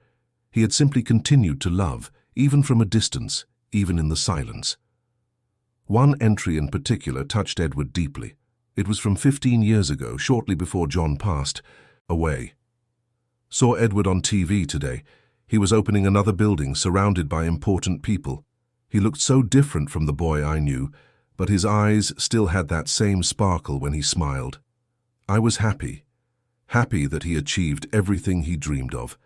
Speaker 1: He had simply continued to love, even from a distance, even in the silence. One entry in particular touched Edward deeply. It was from 15 years ago, shortly before John passed away. Saw Edward on TV today. He was opening another building surrounded by important people. He looked so different from the boy I knew, but his eyes still had that same sparkle when he smiled. I was happy. Happy that he achieved everything he dreamed of.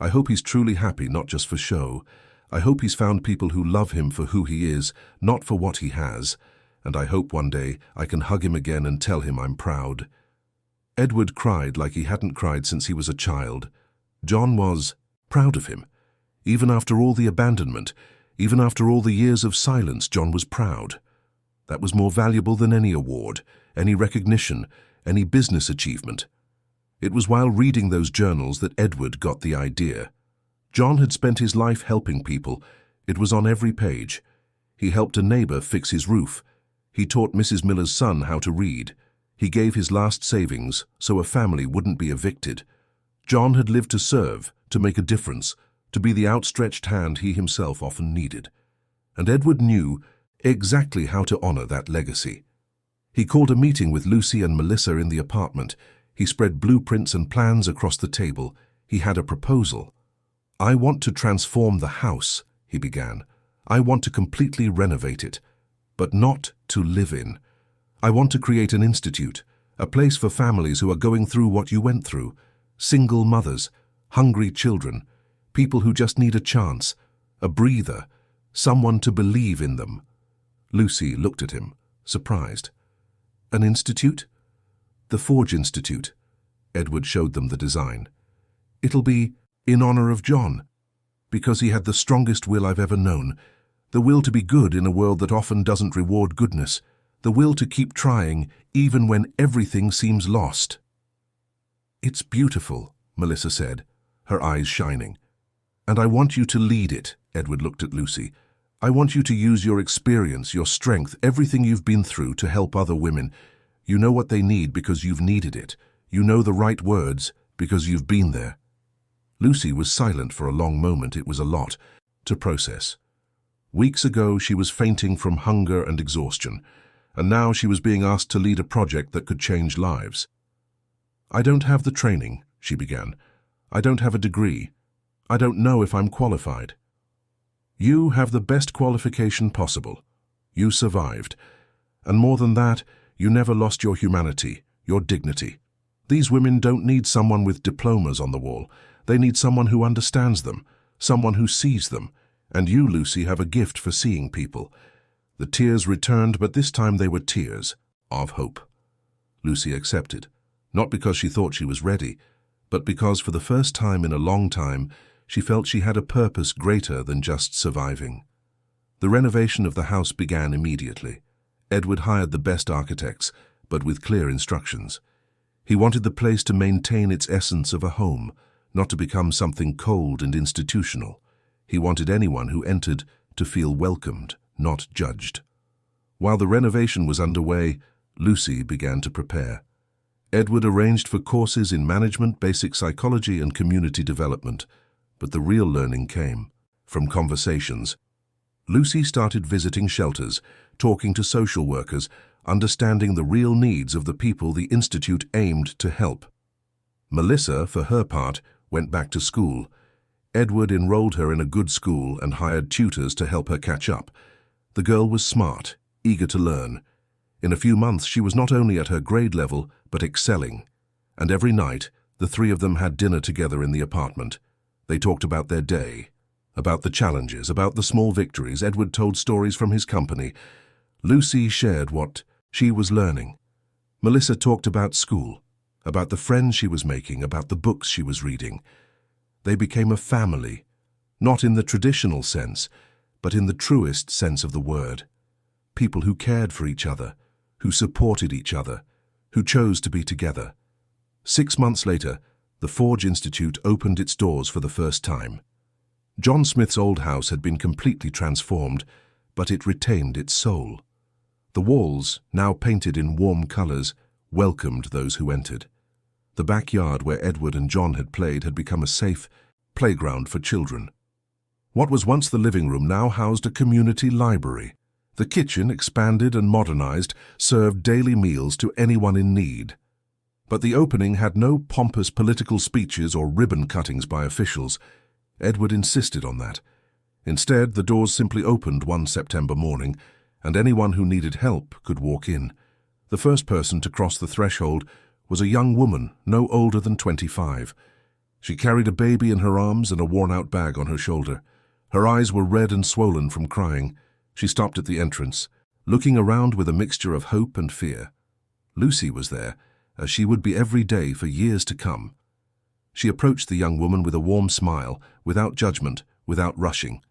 Speaker 1: I hope he's truly happy, not just for show. I hope he's found people who love him for who he is, not for what he has. And I hope one day I can hug him again and tell him I'm proud. Edward cried like he hadn't cried since he was a child. John was proud of him. Even after all the abandonment, even after all the years of silence, John was proud. That was more valuable than any award, any recognition, any business achievement. It was while reading those journals that Edward got the idea. John had spent his life helping people. It was on every page. He helped a neighbor fix his roof. He taught Mrs. Miller's son how to read. He gave his last savings so a family wouldn't be evicted. John had lived to serve, to make a difference, to be the outstretched hand he himself often needed. And Edward knew exactly how to honor that legacy. He called a meeting with Lucy and Melissa in the apartment. He spread blueprints and plans across the table. He had a proposal. "I want to transform the house," he began. "I want to completely renovate it, but not to live in. I want to create an institute, a place for families who are going through what you went through, single mothers, hungry children, people who just need a chance, a breather, someone to believe in them." Lucy looked at him, surprised. "An institute?" "The Forge Institute." Edward showed them the design. "It'll be in honor of John, because he had the strongest will I've ever known, the will to be good in a world that often doesn't reward goodness, the will to keep trying even when everything seems lost." "It's beautiful," Melissa said, her eyes shining. "And I want you to lead it," Edward looked at Lucy. "I want you to use your experience, your strength, everything you've been through to help other women. You know what they need because you've needed it. You know the right words because you've been there." Lucy was silent for a long moment. It was a lot to process. Weeks ago, she was fainting from hunger and exhaustion, and now she was being asked to lead a project that could change lives. "I don't have the training," she began. "I don't have a degree. I don't know if I'm qualified." "You have the best qualification possible. You survived. And more than that, you never lost your humanity, your dignity. These women don't need someone with diplomas on the wall. They need someone who understands them, someone who sees them. And you, Lucy, have a gift for seeing people." The tears returned, but this time they were tears of hope. Lucy accepted, not because she thought she was ready, but because for the first time in a long time, she felt she had a purpose greater than just surviving. The renovation of the house began immediately. Edward hired the best architects, but with clear instructions. He wanted the place to maintain its essence of a home, not to become something cold and institutional. He wanted anyone who entered to feel welcomed, not judged. While the renovation was underway, Lucy began to prepare. Edward arranged for courses in management, basic psychology, and community development, but the real learning came from conversations. Lucy started visiting shelters, talking to social workers, understanding the real needs of the people the Institute aimed to help. Melissa, for her part, went back to school. Edward enrolled her in a good school and hired tutors to help her catch up. The girl was smart, eager to learn. In a few months, she was not only at her grade level, but excelling. And every night, the three of them had dinner together in the apartment. They talked about their day, about the challenges, about the small victories. Edward told stories from his company. Lucy shared what she was learning. Melissa talked about school, about the friends she was making, about the books she was reading. They became a family, not in the traditional sense, but in the truest sense of the word. People who cared for each other, who supported each other, who chose to be together. 6 months later, the Forge Institute opened its doors for the first time. John Smith's old house had been completely transformed, but it retained its soul. The walls, now painted in warm colors, welcomed those who entered. The backyard where Edward and John had played had become a safe playground for children. What was once the living room now housed a community library. The kitchen, expanded and modernized, served daily meals to anyone in need. But the opening had no pompous political speeches or ribbon cuttings by officials. Edward insisted on that. Instead, the doors simply opened one September morning, and anyone who needed help could walk in. The first person to cross the threshold was a young woman, no older than 25. She carried a baby in her arms and a worn-out bag on her shoulder. Her eyes were red and swollen from crying. She stopped at the entrance, looking around with a mixture of hope and fear. Lucy was there, as she would be every day for years to come. She approached the young woman with a warm smile, without judgment, without rushing.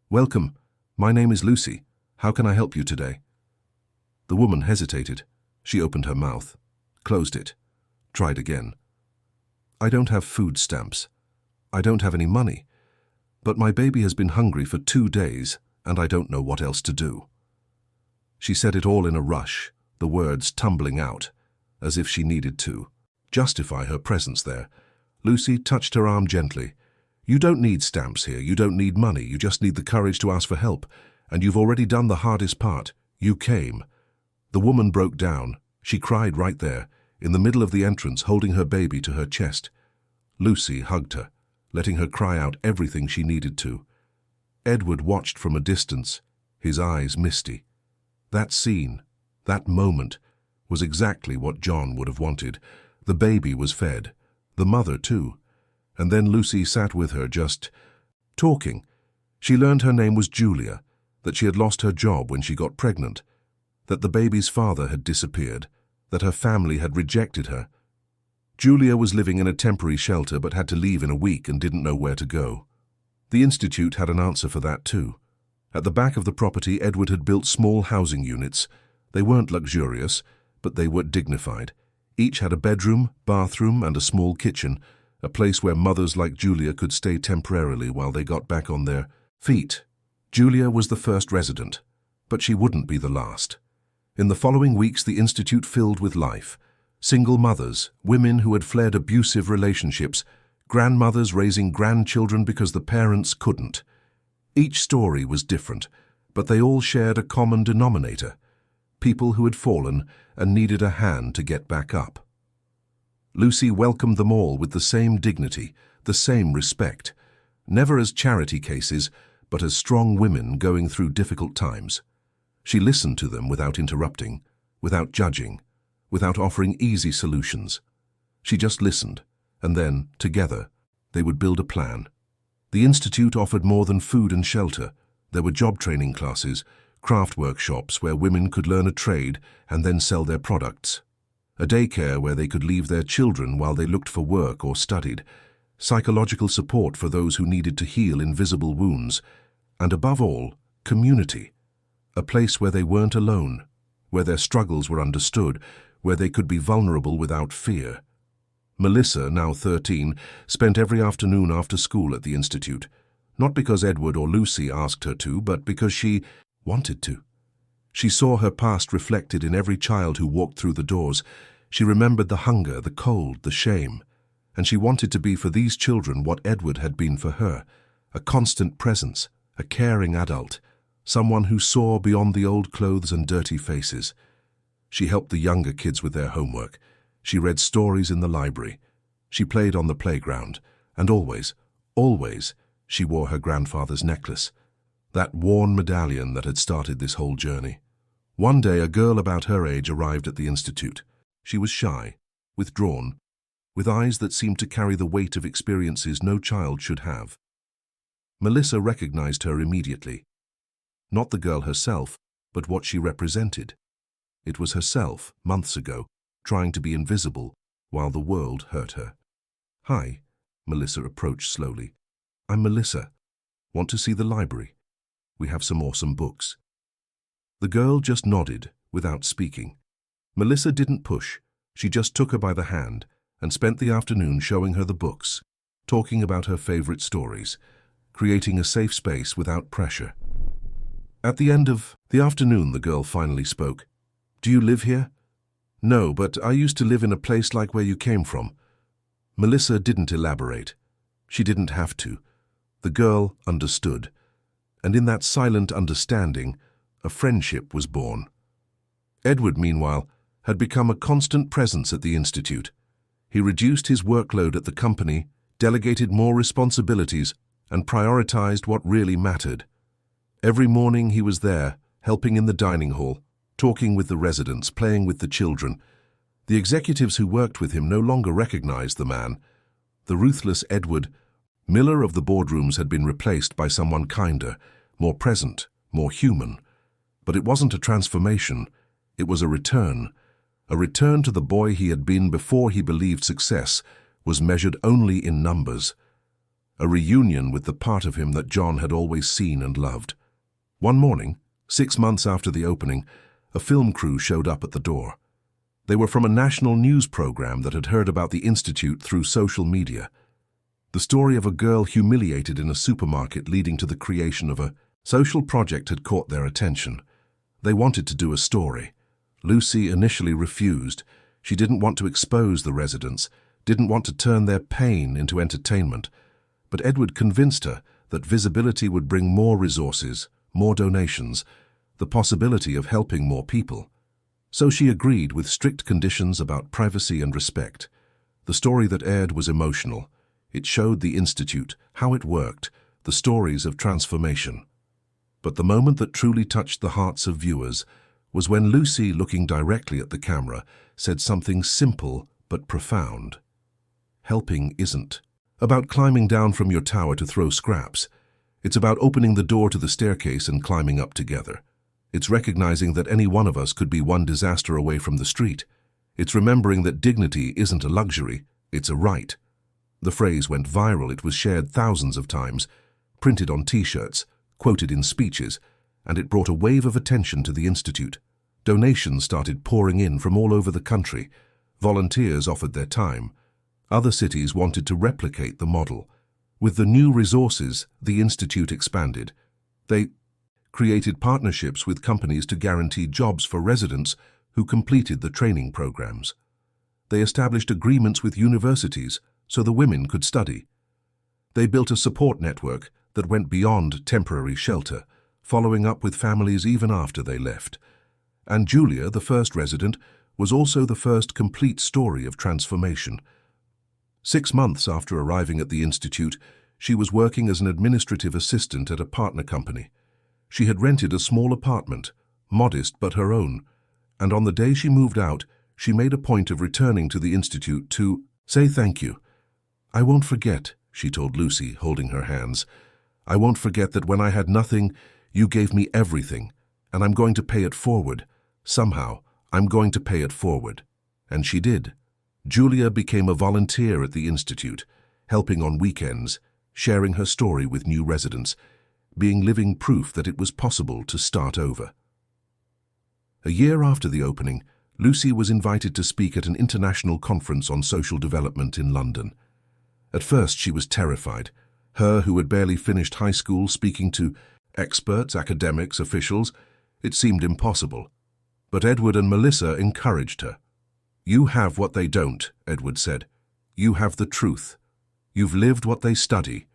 Speaker 1: "Welcome. My name is Lucy. How can I help you today?" The woman hesitated. She opened her mouth, closed it, tried again. "I don't have food stamps. I don't have any money. But my baby has been hungry for 2 days, and I don't know what else to do." She said it all in a rush, the words tumbling out, as if she needed to justify her presence there. Lucy touched her arm gently. "You don't need stamps here. You don't need money. You just need the courage to ask for help. And you've already done the hardest part. You came." The woman broke down. She cried right there, in the middle of the entrance, holding her baby to her chest. Lucy hugged her, letting her cry out everything she needed to. Edward watched from a distance, his eyes misty. That scene, that moment, was exactly what John would have wanted. The baby was fed, the mother too. And then Lucy sat with her, just talking. She learned her name was Julia, that she had lost her job when she got pregnant, that the baby's father had disappeared, that her family had rejected her. Julia was living in a temporary shelter but had to leave in a week and didn't know where to go. The Institute had an answer for that too. At the back of the property, Edward had built small housing units. They weren't luxurious, but they were dignified. Each had a bedroom, bathroom, and a small kitchen, a place where mothers like Julia could stay temporarily while they got back on their feet. Julia was the first resident, but she wouldn't be the last. In the following weeks, the Institute filled with life. Single mothers, women who had fled abusive relationships, grandmothers raising grandchildren because the parents couldn't. Each story was different, but they all shared a common denominator: people who had fallen and needed a hand to get back up. Lucy welcomed them all with the same dignity, the same respect, never as charity cases, but as strong women going through difficult times. She listened to them without interrupting, without judging, without offering easy solutions. She just listened, and then, together, they would build a plan. The Institute offered more than food and shelter. There were job training classes, craft workshops where women could learn a trade and then sell their products, a daycare where they could leave their children while they looked for work or studied, psychological support for those who needed to heal invisible wounds, and above all, community, a place where they weren't alone, where their struggles were understood, where they could be vulnerable without fear. Melissa, now 13, spent every afternoon after school at the Institute, not because Edward or Lucy asked her to, but because she wanted to. She saw her past reflected in every child who walked through the doors. She remembered the hunger, the cold, the shame, and she wanted to be for these children what Edward had been for her, a constant presence, a caring adult, someone who saw beyond the old clothes and dirty faces. She helped the younger kids with their homework. She read stories in the library. She played on the playground. And always, always, she wore her grandfather's necklace, that worn medallion that had started this whole journey. One day, a girl about her age arrived at the Institute. She was shy, withdrawn, with eyes that seemed to carry the weight of experiences no child should have. Melissa recognized her immediately. Not the girl herself, but what she represented. It was herself, months ago, trying to be invisible while the world hurt her. "Hi," Melissa approached slowly. "I'm Melissa. Want to see the library? We have some awesome books." The girl just nodded, without speaking. Melissa didn't push. She just took her by the hand and spent the afternoon showing her the books, talking about her favorite stories, creating a safe space without pressure. At the end of the afternoon, the girl finally spoke. "Do you live here?" No, but I used to live in a place like where you came from. Melissa didn't elaborate. She didn't have to. The girl understood. And in that silent understanding, a friendship was born. Edward, meanwhile, had become a constant presence at the Institute. He reduced his workload at the company, delegated more responsibilities, and prioritized what really mattered. Every morning he was there, helping in the dining hall, talking with the residents, playing with the children. The executives who worked with him no longer recognized the man. The ruthless Edward Miller of the boardrooms had been replaced by someone kinder, more present, more human. But it wasn't a transformation, it was a return to the boy he had been before he believed success was measured only in numbers. A reunion with the part of him that John had always seen and loved. One morning, 6 months after the opening, a film crew showed up at the door. They were from a national news program that had heard about the Institute through social media. The story of a girl humiliated in a supermarket leading to the creation of a social project had caught their attention. They wanted to do a story. Lucy initially refused. She didn't want to expose the residents, didn't want to turn their pain into entertainment. But Edward convinced her that visibility would bring more resources, more donations, the possibility of helping more people. So she agreed with strict conditions about privacy and respect. The story that aired was emotional. It showed the Institute, how it worked, the stories of transformation. But the moment that truly touched the hearts of viewers was when Lucy, looking directly at the camera, said something simple but profound. Helping isn't about climbing down from your tower to throw scraps. It's about opening the door to the staircase and climbing up together. It's recognizing that any one of us could be one disaster away from the street. It's remembering that dignity isn't a luxury, it's a right. The phrase went viral. It was shared thousands of times, printed on T-shirts, quoted in speeches, and it brought a wave of attention to the Institute. Donations started pouring in from all over the country. Volunteers offered their time. Other cities wanted to replicate the model. With the new resources, the Institute expanded. They created partnerships with companies to guarantee jobs for residents who completed the training programs. They established agreements with universities so the women could study. They built a support network that went beyond temporary shelter, following up with families even after they left. And Julia, the first resident, was also the first complete story of transformation. 6 months after arriving at the Institute, she was working as an administrative assistant at a partner company. She had rented a small apartment, modest but her own, and on the day she moved out, she made a point of returning to the Institute to say thank you. "I won't forget," she told Lucy, holding her hands. "I won't forget that when I had nothing, you gave me everything, and I'm going to pay it forward. Somehow, I'm going to pay it forward." And she did. Julia became a volunteer at the Institute, helping on weekends, sharing her story with new residents, being living proof that it was possible to start over. A year after the opening, Lucy was invited to speak at an international conference on social development in London. At first she was terrified. Her who had barely finished high school speaking to experts, academics, officials, it seemed impossible. But Edward and Melissa encouraged her. "You have what they don't," Edward said. "You have the truth. You've lived what they study.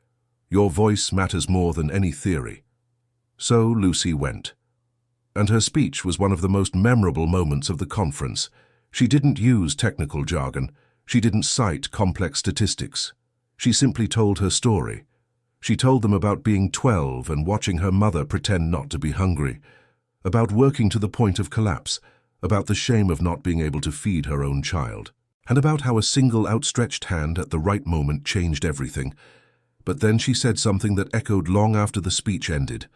Speaker 1: Your voice matters more than any theory." So Lucy went. And her speech was one of the most memorable moments of the conference. She didn't use technical jargon. She didn't cite complex statistics. She simply told her story. She told them about being 12 and watching her mother pretend not to be hungry, about working to the point of collapse, about the shame of not being able to feed her own child, and about how a single outstretched hand at the right moment changed everything. But then she said something that echoed long after the speech ended.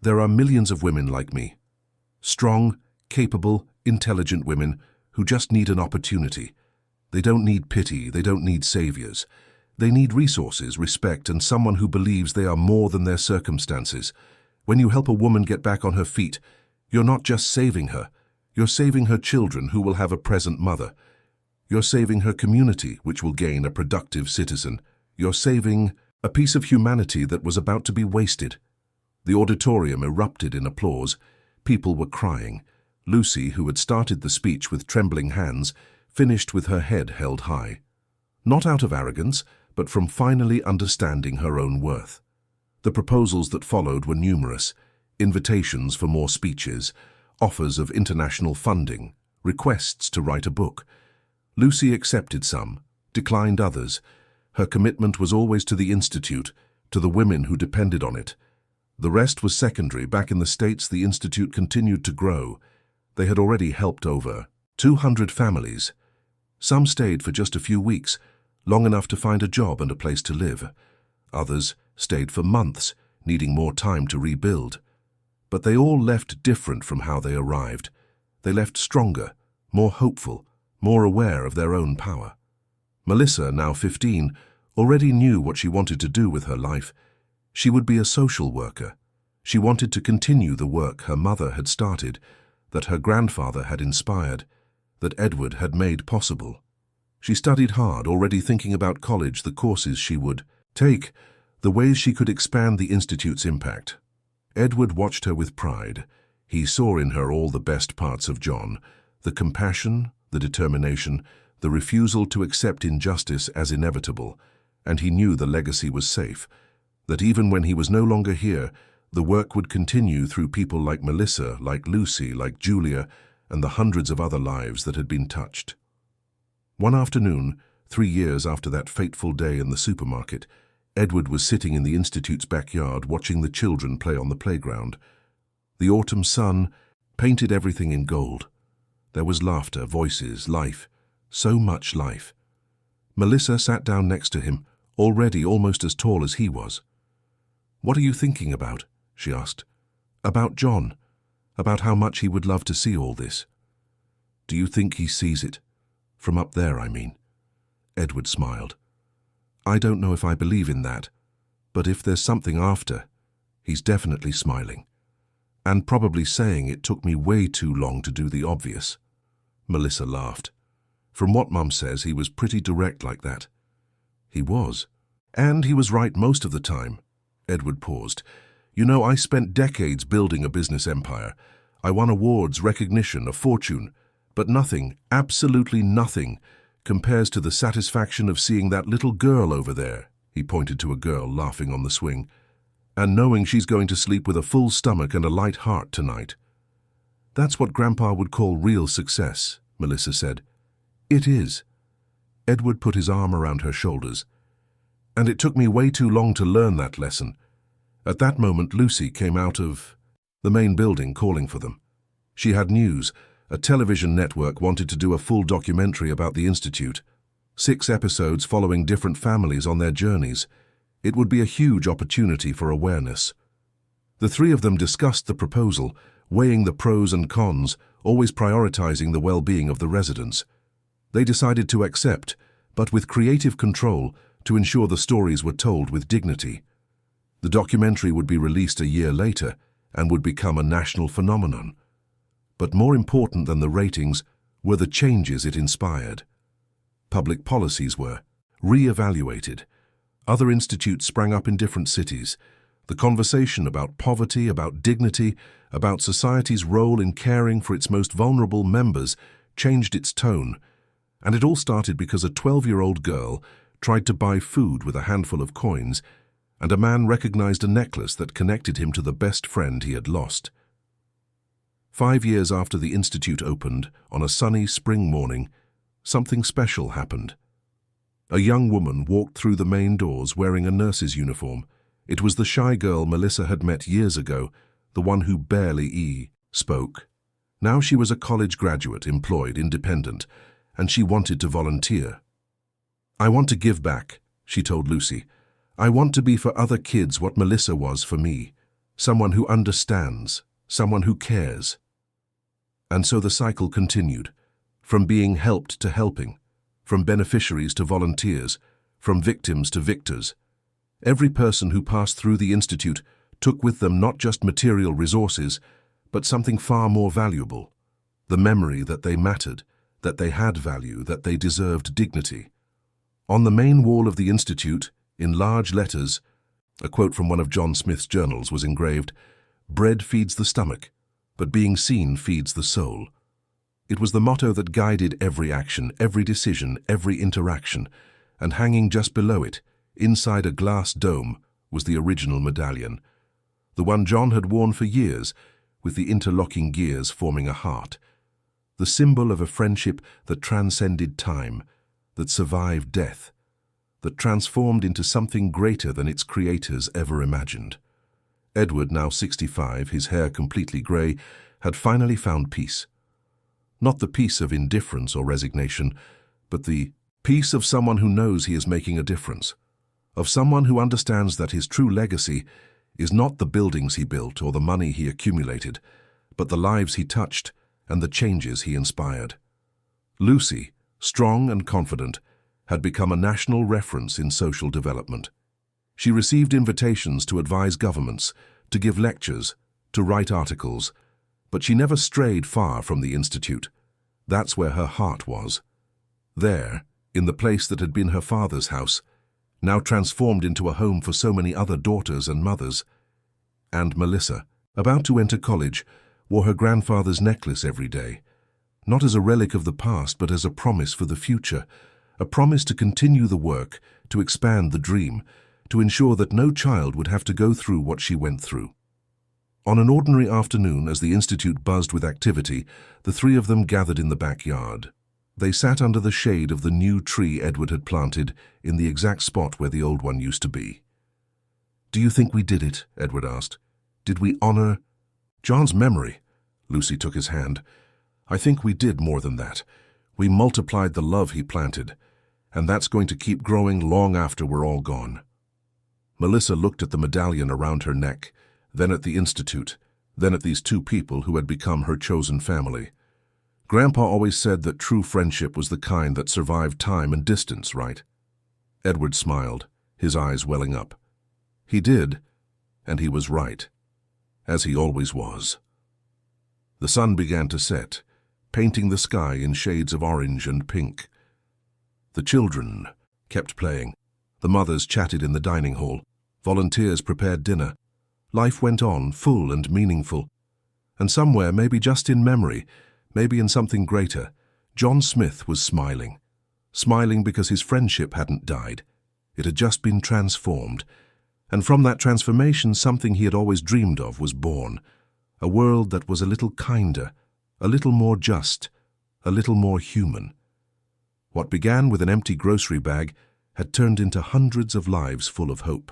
Speaker 1: "There are millions of women like me. Strong, capable, intelligent women who just need an opportunity. They don't need pity, they don't need saviors. They need resources, respect, and someone who believes they are more than their circumstances. When you help a woman get back on her feet, you're not just saving her. You're saving her children who will have a present mother. You're saving her community, which will gain a productive citizen. You're saving a piece of humanity that was about to be wasted." The auditorium erupted in applause. People were crying. Lucy, who had started the speech with trembling hands, finished with her head held high. Not out of arrogance, but from finally understanding her own worth. The proposals that followed were numerous: invitations for more speeches, offers of international funding, requests to write a book. Lucy accepted some, declined others. Her commitment was always to the Institute, to the women who depended on it. The rest was secondary. Back in the States, the Institute continued to grow. They had already helped over 200 families. Some stayed for just a few weeks, long enough to find a job and a place to live. Others stayed for months, needing more time to rebuild. But they all left different from how they arrived. They left stronger, more hopeful, more aware of their own power. Melissa, now 15, already knew what she wanted to do with her life. She would be a social worker. She wanted to continue the work her mother had started, that her grandfather had inspired, that Edward had made possible. She studied hard, already thinking about college, the courses she would take, the ways she could expand the Institute's impact. Edward watched her with pride. He saw in her all the best parts of John: the compassion, the determination, the refusal to accept injustice as inevitable, and he knew the legacy was safe, that even when he was no longer here, the work would continue through people like Melissa, like Lucy, like Julia, and the hundreds of other lives that had been touched. One afternoon, 3 years after that fateful day in the supermarket, Edward was sitting in the Institute's backyard watching the children play on the playground. The autumn sun painted everything in gold. There was laughter, voices, life, so much life. Melissa sat down next to him, already almost as tall as he was. "What are you thinking about?" she asked. "About John, about how much he would love to see all this. Do you think he sees it? From up there, I mean." Edward smiled. "I don't know if I believe in that, but if there's something after, he's definitely smiling. And probably saying it took me way too long to do the obvious." Melissa laughed. "From what Mum says, he was pretty direct like that." "He was. And he was right most of the time." Edward paused. "You know, I spent decades building a business empire. I won awards, recognition, a fortune, but nothing, absolutely nothing, compares to the satisfaction of seeing that little girl over there," he pointed to a girl laughing on the swing, "and knowing she's going to sleep with a full stomach and a light heart tonight." "That's what Grandpa would call real success," Melissa said. "It is." Edward put his arm around her shoulders. "And it took me way too long to learn that lesson." At that moment, Lucy came out of the main building calling for them. She had news. A television network wanted to do a full documentary about the Institute. 6 episodes following different families on their journeys. It would be a huge opportunity for awareness. The 3 of them discussed the proposal, weighing the pros and cons, always prioritizing the well-being of the residents. They decided to accept, but with creative control, to ensure the stories were told with dignity. The documentary would be released a year later and would become a national phenomenon. But more important than the ratings were the changes it inspired. Public policies were re-evaluated. Other institutes sprang up in different cities. The conversation about poverty, about dignity, about society's role in caring for its most vulnerable members changed its tone. And it all started because a 12-year-old girl tried to buy food with a handful of coins, and a man recognized a necklace that connected him to the best friend he had lost. 5 years after the Institute opened, on a sunny spring morning, something special happened. A young woman walked through the main doors wearing a nurse's uniform. It was the shy girl Melissa had met years ago, the one who barely spoke. Now she was a college graduate, employed, independent, and she wanted to volunteer. "I want to give back," she told Lucy. "I want to be for other kids what Melissa was for me, someone who understands, someone who cares." And so the cycle continued, from being helped to helping, from beneficiaries to volunteers, from victims to victors. Every person who passed through the Institute took with them not just material resources, but something far more valuable: the memory that they mattered, that they had value, that they deserved dignity. On the main wall of the Institute, in large letters, a quote from one of John Smith's journals was engraved: "Bread feeds the stomach, but being seen feeds the soul. It was the motto that guided every action, every decision, every interaction, and hanging just below it, inside a glass dome, was the original medallion, the one John had worn for years, with the interlocking gears forming a heart, the symbol of a friendship that transcended time, that survived death, that transformed into something greater than its creators ever imagined. Edward, now 65, his hair completely grey, had finally found peace. Not the peace of indifference or resignation, but the peace of someone who knows he is making a difference, of someone who understands that his true legacy is not the buildings he built or the money he accumulated, but the lives he touched and the changes he inspired. Lucy, strong and confident, had become a national reference in social development. She received invitations to advise governments, to give lectures, to write articles, but she never strayed far from the Institute. That's where her heart was. There, in the place that had been her father's house, now transformed into a home for so many other daughters and mothers. And Melissa, about to enter college, wore her grandfather's necklace every day, not as a relic of the past, but as a promise for the future, a promise to continue the work, to expand the dream, to ensure that no child would have to go through what she went through. On an ordinary afternoon, as the Institute buzzed with activity, the three of them gathered in the backyard. They sat under the shade of the new tree Edward had planted in the exact spot where the old one used to be. "Do you think we did it?" Edward asked. "Did we honor John's memory?" Lucy took his hand. "I think we did more than that. We multiplied the love he planted, and that's going to keep growing long after we're all gone." Melissa looked at the medallion around her neck, then at the Institute, then at these two people who had become her chosen family. "Grandpa always said that true friendship was the kind that survived time and distance, right?" Edward smiled, his eyes welling up. He did, and he was right, as he always was. The sun began to set, painting the sky in shades of orange and pink. The children kept playing. The mothers chatted in the dining hall. Volunteers prepared dinner. Life went on, full and meaningful. And somewhere, maybe just in memory, maybe in something greater, John Smith was smiling. Smiling because his friendship hadn't died. It had just been transformed. And from that transformation, something he had always dreamed of was born. A world that was a little kinder, a little more just, a little more human. What began with an empty grocery bag had turned into hundreds of lives full of hope.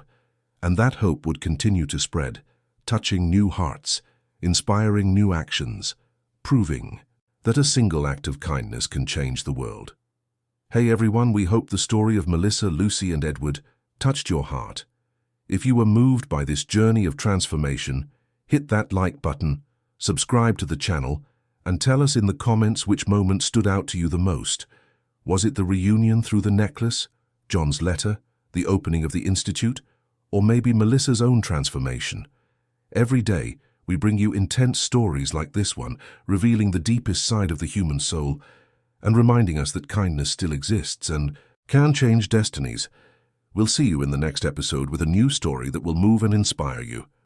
Speaker 1: And that hope would continue to spread, touching new hearts, inspiring new actions, proving that a single act of kindness can change the world. Hey everyone, we hope the story of Melissa, Lucy, and Edward touched your heart. If you were moved by this journey of transformation, hit that like button, subscribe to the channel, and tell us in the comments which moment stood out to you the most. Was it the reunion through the necklace, John's letter, the opening of the Institute, or maybe Melissa's own transformation? Every day, we bring you intense stories like this one, revealing the deepest side of the human soul and reminding us that kindness still exists and can change destinies. We'll see you in the next episode with a new story that will move and inspire you.